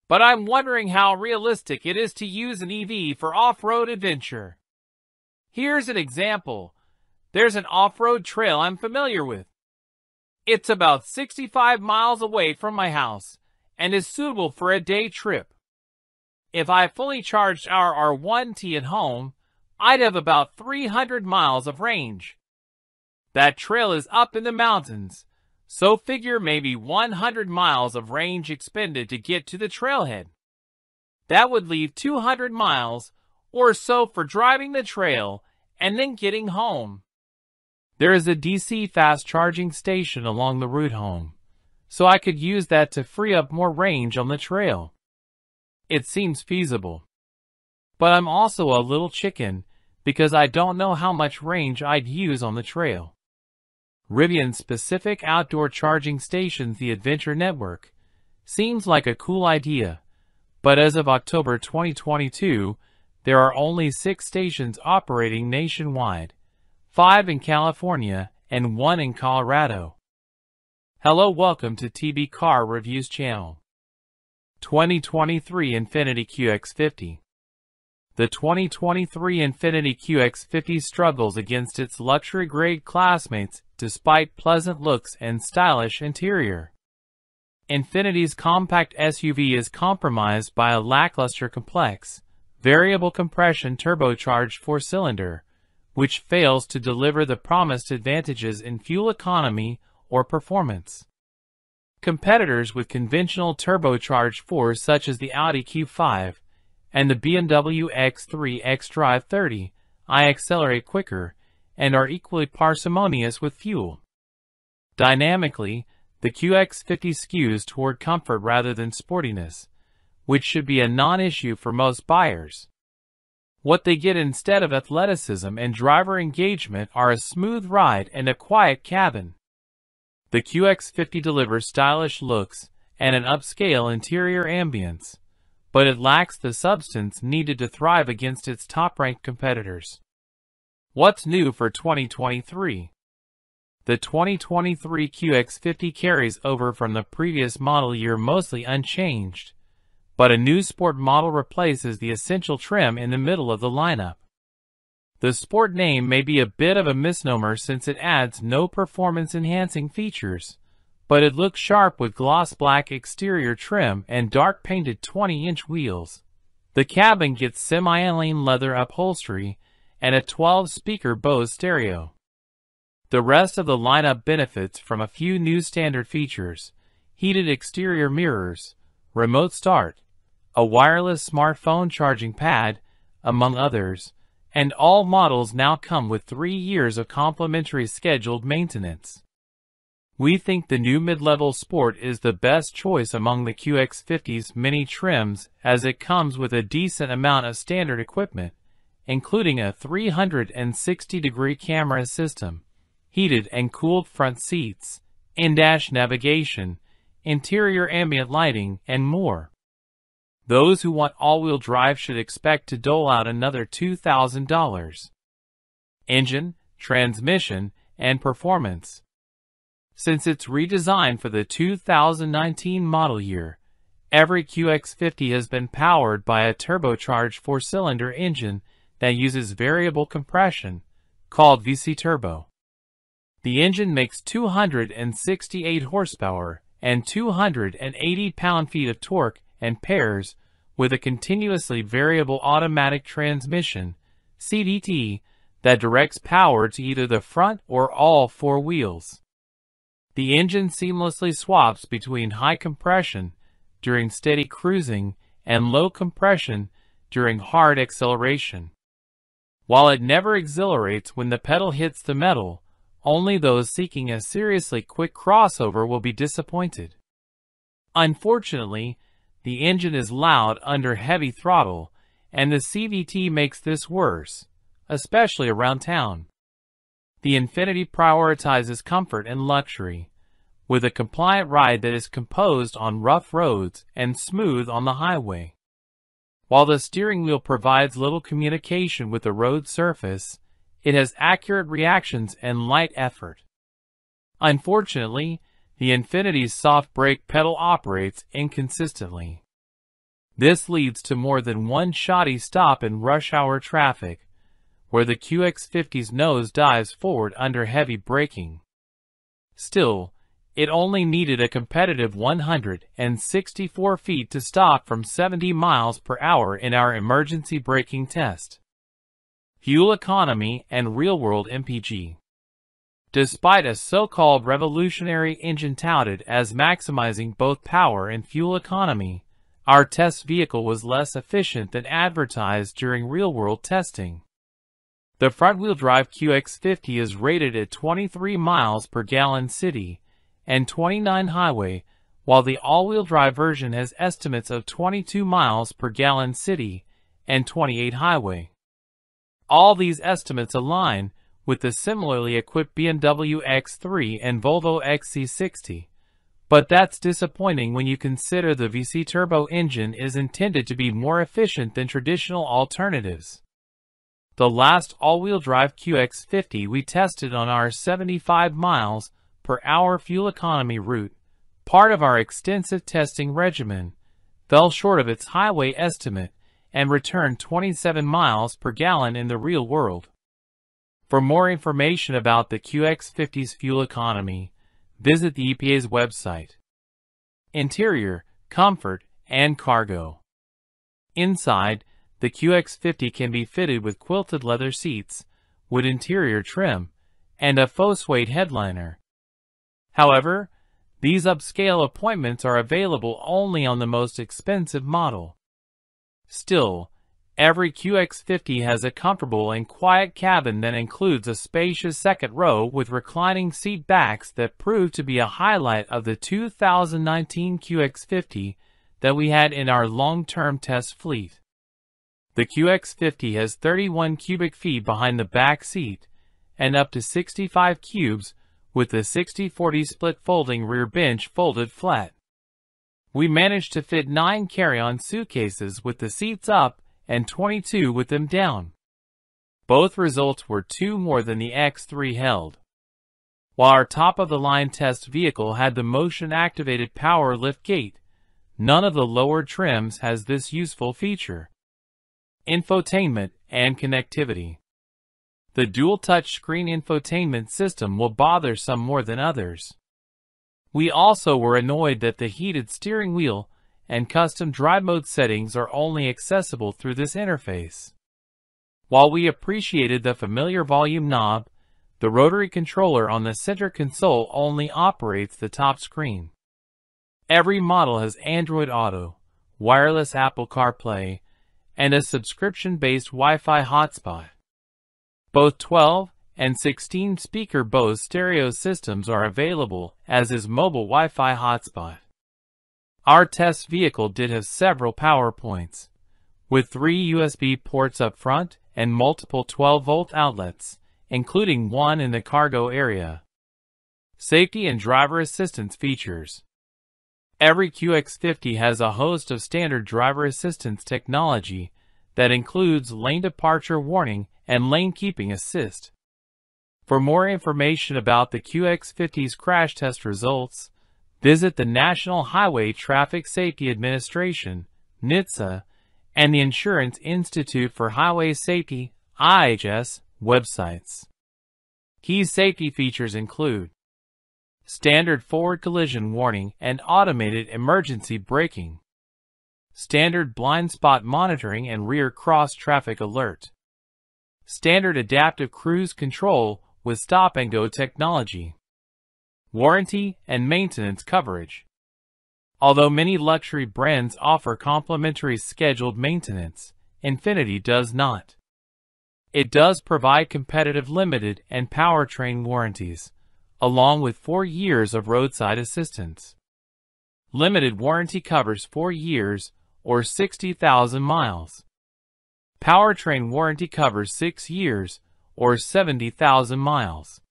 but I'm wondering how realistic it is to use an EV for off-road adventure. Here's an example. There's an off-road trail I'm familiar with. It's about 65 miles away from my house and is suitable for a day trip. If I fully charged our R1T at home, I'd have about 300 miles of range. That trail is up in the mountains, so figure maybe 100 miles of range expended to get to the trailhead. That would leave 200 miles or so for driving the trail and then getting home. There is a DC fast charging station along the route home, so I could use that to free up more range on the trail. It seems feasible. But I'm also a little chicken because I don't know how much range I'd use on the trail. Rivian's specific outdoor charging stations, the Adventure Network, seems like a cool idea, but as of October 2022, there are only 6 stations operating nationwide, 5 in California and 1 in Colorado. Hello, welcome to TB Car Reviews channel. 2023 Infiniti QX50. The 2023 Infiniti QX50 struggles against its luxury-grade classmates despite pleasant looks and stylish interior. Infiniti's compact SUV is compromised by a lackluster complex, variable compression turbocharged 4-cylinder, which fails to deliver the promised advantages in fuel economy or performance. Competitors with conventional turbocharged 4s such as the Audi Q5 and the BMW X3 xDrive 30 accelerate quicker and are equally parsimonious with fuel. Dynamically, the QX50 skews toward comfort rather than sportiness, which should be a non-issue for most buyers. What they get instead of athleticism and driver engagement are a smooth ride and a quiet cabin. The QX50 delivers stylish looks and an upscale interior ambience, but it lacks the substance needed to thrive against its top-ranked competitors. What's new for 2023? The 2023 QX50 carries over from the previous model year mostly unchanged, but a new Sport model replaces the essential trim in the middle of the lineup. The Sport name may be a bit of a misnomer since it adds no performance-enhancing features, but it looks sharp with gloss black exterior trim and dark-painted 20-inch wheels. The cabin gets semi-alane leather upholstery and a 12-speaker Bose stereo. The rest of the lineup benefits from a few new standard features: heated exterior mirrors, remote start, a wireless smartphone charging pad, among others, and all models now come with 3 years of complimentary scheduled maintenance. We think the new mid-level Sport is the best choice among the QX50's many trims as it comes with a decent amount of standard equipment, including a 360-degree camera system, heated and cooled front seats, in-dash navigation, interior ambient lighting, and more. Those who want all-wheel drive should expect to dole out another $2,000. Engine, transmission, and performance. Since its redesign for the 2019 model year, every QX50 has been powered by a turbocharged 4-cylinder engine that uses variable compression, called VC Turbo. The engine makes 268 horsepower and 280 pound-feet of torque and pairs with a continuously variable automatic transmission, CDT, that directs power to either the front or all 4 wheels. The engine seamlessly swaps between high compression during steady cruising and low compression during hard acceleration. While it never exhilarates when the pedal hits the metal, only those seeking a seriously quick crossover will be disappointed. Unfortunately, the engine is loud under heavy throttle, and the CVT makes this worse, especially around town. The Infiniti prioritizes comfort and luxury, with a compliant ride that is composed on rough roads and smooth on the highway. While the steering wheel provides little communication with the road surface, it has accurate reactions and light effort. Unfortunately, the Infiniti's soft brake pedal operates inconsistently. This leads to more than one shoddy stop in rush hour traffic, where the QX50's nose dives forward under heavy braking. Still, it only needed a competitive 164 feet to stop from 70 miles per hour in our emergency braking test. Fuel economy and real-world MPG. Despite a so-called revolutionary engine touted as maximizing both power and fuel economy, our test vehicle was less efficient than advertised during real-world testing. The front-wheel drive QX50 is rated at 23 miles per gallon city and 29 highway, while the all-wheel drive version has estimates of 22 miles per gallon city and 28 highway. All these estimates align with the similarly equipped BMW X3 and Volvo XC60, but that's disappointing when you consider the VC Turbo engine is intended to be more efficient than traditional alternatives. The last all-wheel drive QX50 we tested on our 75 miles per hour fuel economy route, part of our extensive testing regimen, fell short of its highway estimate and returned 27 miles per gallon in the real world. For more information about the QX50's fuel economy, visit the EPA's website. Interior, comfort, and cargo. Inside, the QX50 can be fitted with quilted leather seats, wood interior trim, and a faux suede headliner. However, These upscale appointments are available only on the most expensive model. Still, every QX50 has a comfortable and quiet cabin that includes a spacious second row with reclining seat backs that proved to be a highlight of the 2019 QX50 that we had in our long-term test fleet. The QX50 has 31 cubic feet behind the back seat and up to 65 cubes with the 60/40 split folding rear bench folded flat. We managed to fit 9 carry-on suitcases with the seats up and 22 with them down. Both results were 2 more than the X3 held. While our top-of-the-line test vehicle had the motion-activated power liftgate, none of the lower trims has this useful feature: infotainment and connectivity. The dual touchscreen infotainment system will bother some more than others. We also were annoyed that the heated steering wheel and custom drive mode settings are only accessible through this interface. While we appreciated the familiar volume knob, the rotary controller on the center console only operates the top screen. Every model has Android Auto, wireless Apple CarPlay, and a subscription-based Wi-Fi hotspot. Both 12 and 16 speaker Bose stereo systems are available, as is mobile Wi-Fi hotspot. Our test vehicle did have several power points, with 3 USB ports up front and multiple 12-volt outlets, including one in the cargo area. Safety and driver assistance features. Every QX50 has a host of standard driver assistance technology that includes lane departure warning and lane keeping assist. For more information about the QX50's crash test results, visit the National Highway Traffic Safety Administration, NHTSA, and the Insurance Institute for Highway Safety, IHS, websites. Key safety features include standard forward collision warning and automated emergency braking, standard blind spot monitoring and rear cross traffic alert, standard adaptive cruise control with stop-and-go technology, warranty and maintenance coverage. Although many luxury brands offer complimentary scheduled maintenance, Infiniti does not. It does provide competitive limited and powertrain warranties, along with 4 years of roadside assistance. Limited warranty covers 4 years or 60,000 miles. Powertrain warranty covers 6 years or 70,000 miles.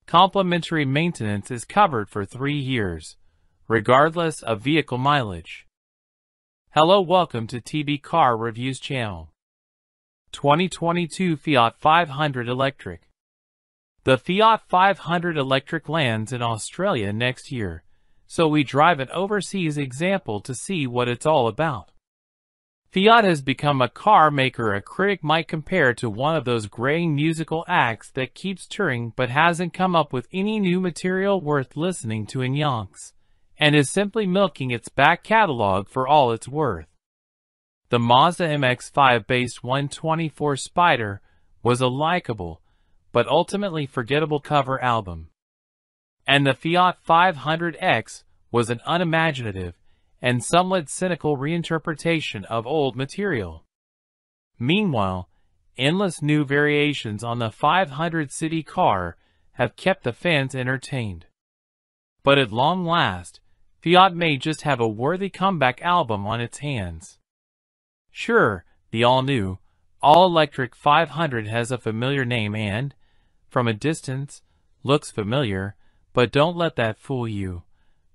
Complimentary maintenance is covered for 3 years, regardless of vehicle mileage. Hello, welcome to TB Car Reviews channel. 2022 Fiat 500 Electric. The Fiat 500 Electric lands in Australia next year, so we drive an overseas example to see what it's all about. Fiat has become a car maker a critic might compare to one of those graying musical acts that keeps touring but hasn't come up with any new material worth listening to in yonks, and is simply milking its back catalog for all it's worth. The Mazda MX-5-based 124 Spider was a likable, but ultimately forgettable cover album. And the Fiat 500X was an unimaginative and somewhat cynical reinterpretation of old material. Meanwhile, endless new variations on the 500 city car have kept the fans entertained. But at long last, Fiat may just have a worthy comeback album on its hands. Sure, the all-new, all-electric 500 has a familiar name and, from a distance, looks familiar, but don't let that fool you.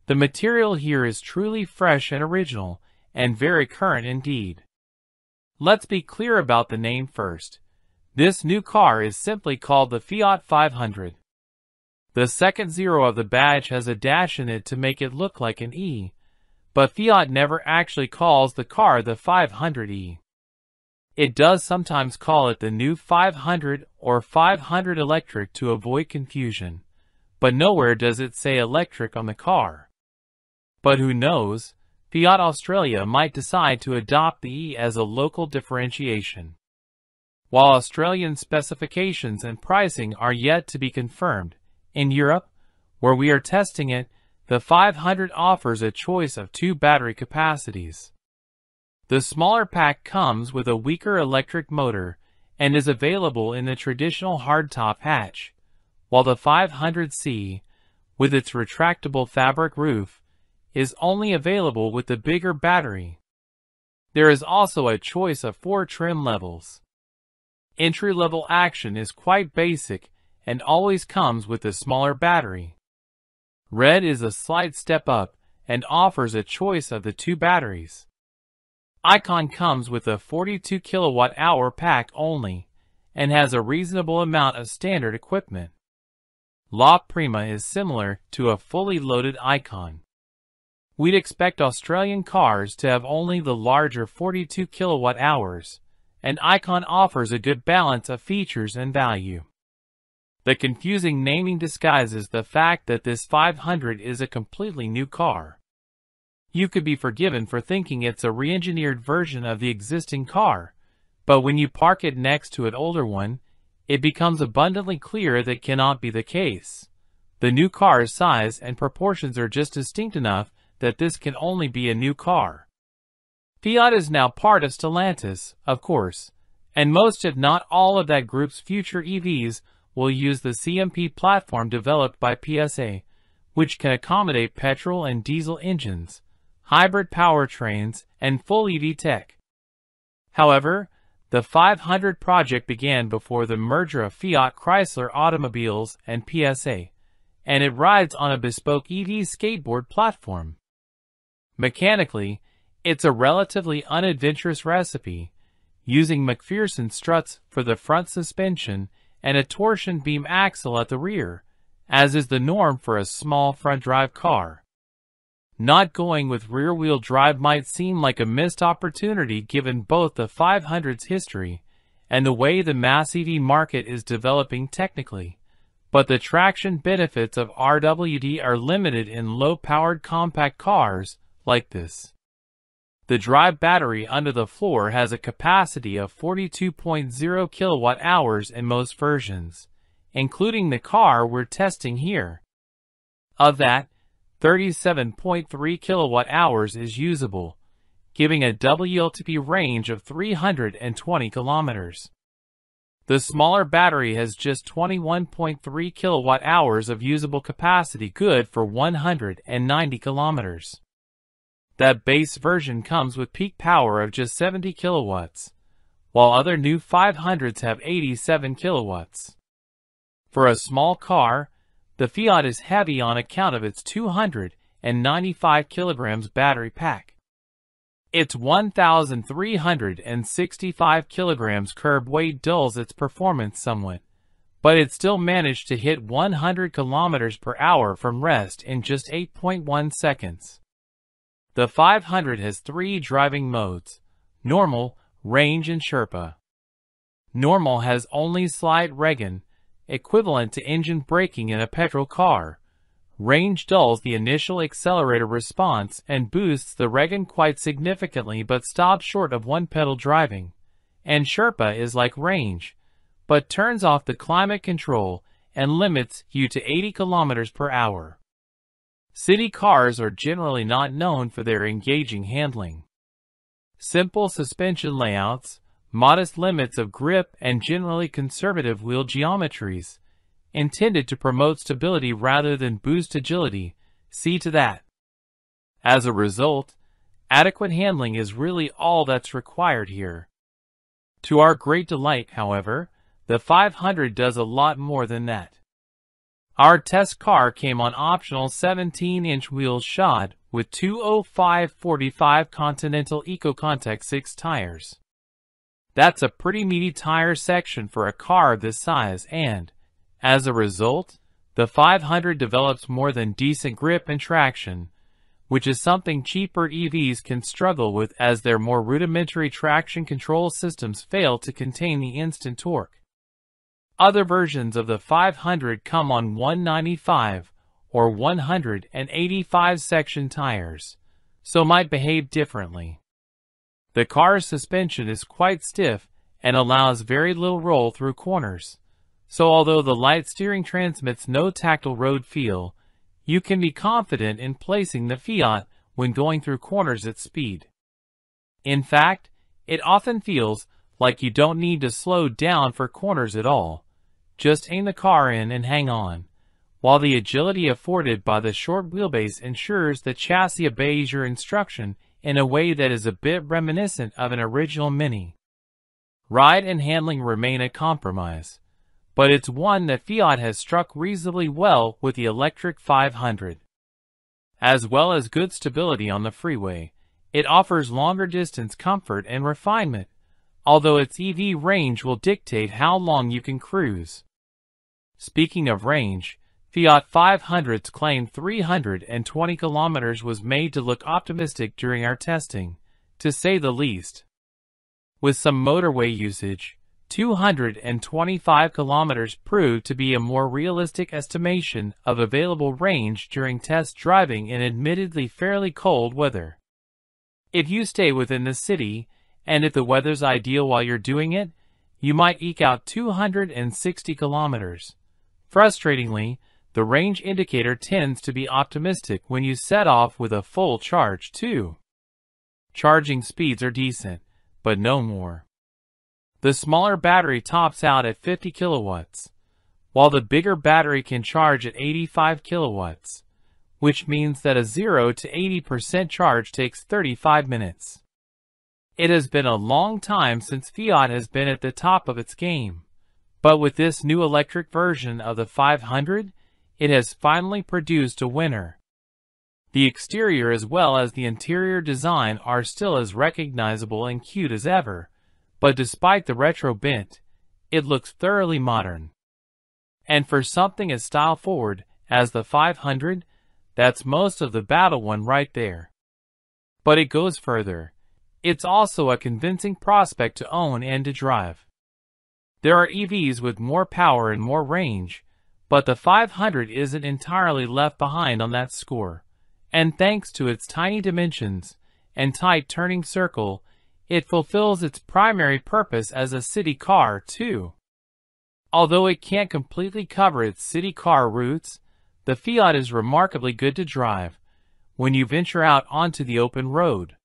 The material here is truly fresh and original, and very current indeed. Let's be clear about the name first. This new car is simply called the Fiat 500. The second zero of the badge has a dash in it to make it look like an E, but Fiat never actually calls the car the 500e. It does sometimes call it the new 500 or 500 Electric to avoid confusion, but nowhere does it say electric on the car. But who knows, Fiat Australia might decide to adopt the E as a local differentiation. While Australian specifications and pricing are yet to be confirmed, in Europe, where we are testing it, the 500 offers a choice of 2 battery capacities. The smaller pack comes with a weaker electric motor and is available in the traditional hardtop hatch, while the 500C, with its retractable fabric roof, is only available with the bigger battery. There is also a choice of 4 trim levels. Entry-level action is quite basic and always comes with a smaller battery. Red is a slight step up and offers a choice of the 2 batteries. Icon comes with a 42 kilowatt-hour pack only and has a reasonable amount of standard equipment. La Prima is similar to a fully loaded Icon. We'd expect Australian cars to have only the larger 42 kilowatt-hours, and Icon offers a good balance of features and value. The confusing naming disguises the fact that this 500 is a completely new car. You could be forgiven for thinking it's a re-engineered version of the existing car, but when you park it next to an older one, it becomes abundantly clear that cannot be the case. The new car's size and proportions are just distinct enough that this can only be a new car. Fiat is now part of Stellantis, of course, and most if not all of that group's future EVs will use the CMP platform developed by PSA, which can accommodate petrol and diesel engines, hybrid powertrains, and full EV tech. However, the 500 project began before the merger of Fiat Chrysler Automobiles and PSA, and it rides on a bespoke EV skateboard platform. Mechanically, it's a relatively unadventurous recipe, using McPherson struts for the front suspension and a torsion beam axle at the rear, as is the norm for a small front-drive car. Not going with rear-wheel drive might seem like a missed opportunity given both the 500's history and the way the mass EV market is developing technically, but the traction benefits of RWD are limited in low-powered compact cars like this. The drive battery under the floor has a capacity of 42.0 kilowatt-hours in most versions, including the car we're testing here. Of that, 37.3 kilowatt-hours is usable, giving a WLTP range of 320 kilometers. The smaller battery has just 21.3 kilowatt-hours of usable capacity, good for 190 kilometers. That base version comes with peak power of just 70 kilowatts, while other new 500s have 87 kilowatts. For a small car, the Fiat is heavy on account of its 295 kilograms battery pack. Its 1,365 kilograms curb weight dulls its performance somewhat, but it still managed to hit 100 kilometers per hour from rest in just 8.1 seconds. The 500 has 3 driving modes: Normal, Range, and Sherpa. Normal has only slight regen, equivalent to engine braking in a petrol car. Range dulls the initial accelerator response and boosts the regen quite significantly but stops short of one-pedal driving. And Sherpa is like Range, but turns off the climate control and limits you to 80 kilometers per hour. City cars are generally not known for their engaging handling. Simple suspension layouts, modest limits of grip, and generally conservative wheel geometries, intended to promote stability rather than boost agility, see to that. As a result, adequate handling is really all that's required here. To our great delight, however, the 500 does a lot more than that. Our test car came on optional 17-inch wheels shod with 205/45 Continental EcoContact 6 tires. That's a pretty meaty tire section for a car of this size, and, as a result, the 500 develops more than decent grip and traction, which is something cheaper EVs can struggle with as their more rudimentary traction control systems fail to contain the instant torque. Other versions of the 500 come on 195 or 185 section tires, so might behave differently. The car's suspension is quite stiff and allows very little roll through corners, so although the light steering transmits no tactile road feel, you can be confident in placing the Fiat when going through corners at speed. In fact, it often feels like you don't need to slow down for corners at all. Just aim the car in and hang on, while the agility afforded by the short wheelbase ensures the chassis obeys your instruction in a way that is a bit reminiscent of an original Mini. Ride and handling remain a compromise, but it's one that Fiat has struck reasonably well with the electric 500. As well as good stability on the freeway, it offers longer distance comfort and refinement, although its EV range will dictate how long you can cruise. Speaking of range, Fiat 500's claimed 320 kilometers was made to look optimistic during our testing, to say the least. With some motorway usage, 225 kilometers proved to be a more realistic estimation of available range during test driving in admittedly fairly cold weather. If you stay within the city, and if the weather's ideal while you're doing it, you might eke out 260 kilometers. Frustratingly, the range indicator tends to be optimistic when you set off with a full charge too. Charging speeds are decent, but no more. The smaller battery tops out at 50 kilowatts, while the bigger battery can charge at 85 kilowatts, which means that a 0 to 80% charge takes 35 minutes. It has been a long time since Fiat has been at the top of its game, but with this new electric version of the 500, it has finally produced a winner. The exterior as well as the interior design are still as recognizable and cute as ever, but despite the retro bent, it looks thoroughly modern. And for something as style-forward as the 500, that's most of the battle won right there. But it goes further. It's also a convincing prospect to own and to drive. There are EVs with more power and more range, but the 500 isn't entirely left behind on that score, and thanks to its tiny dimensions and tight turning circle, it fulfills its primary purpose as a city car too. Although it can't completely cover its city car routes, the Fiat is remarkably good to drive when you venture out onto the open road.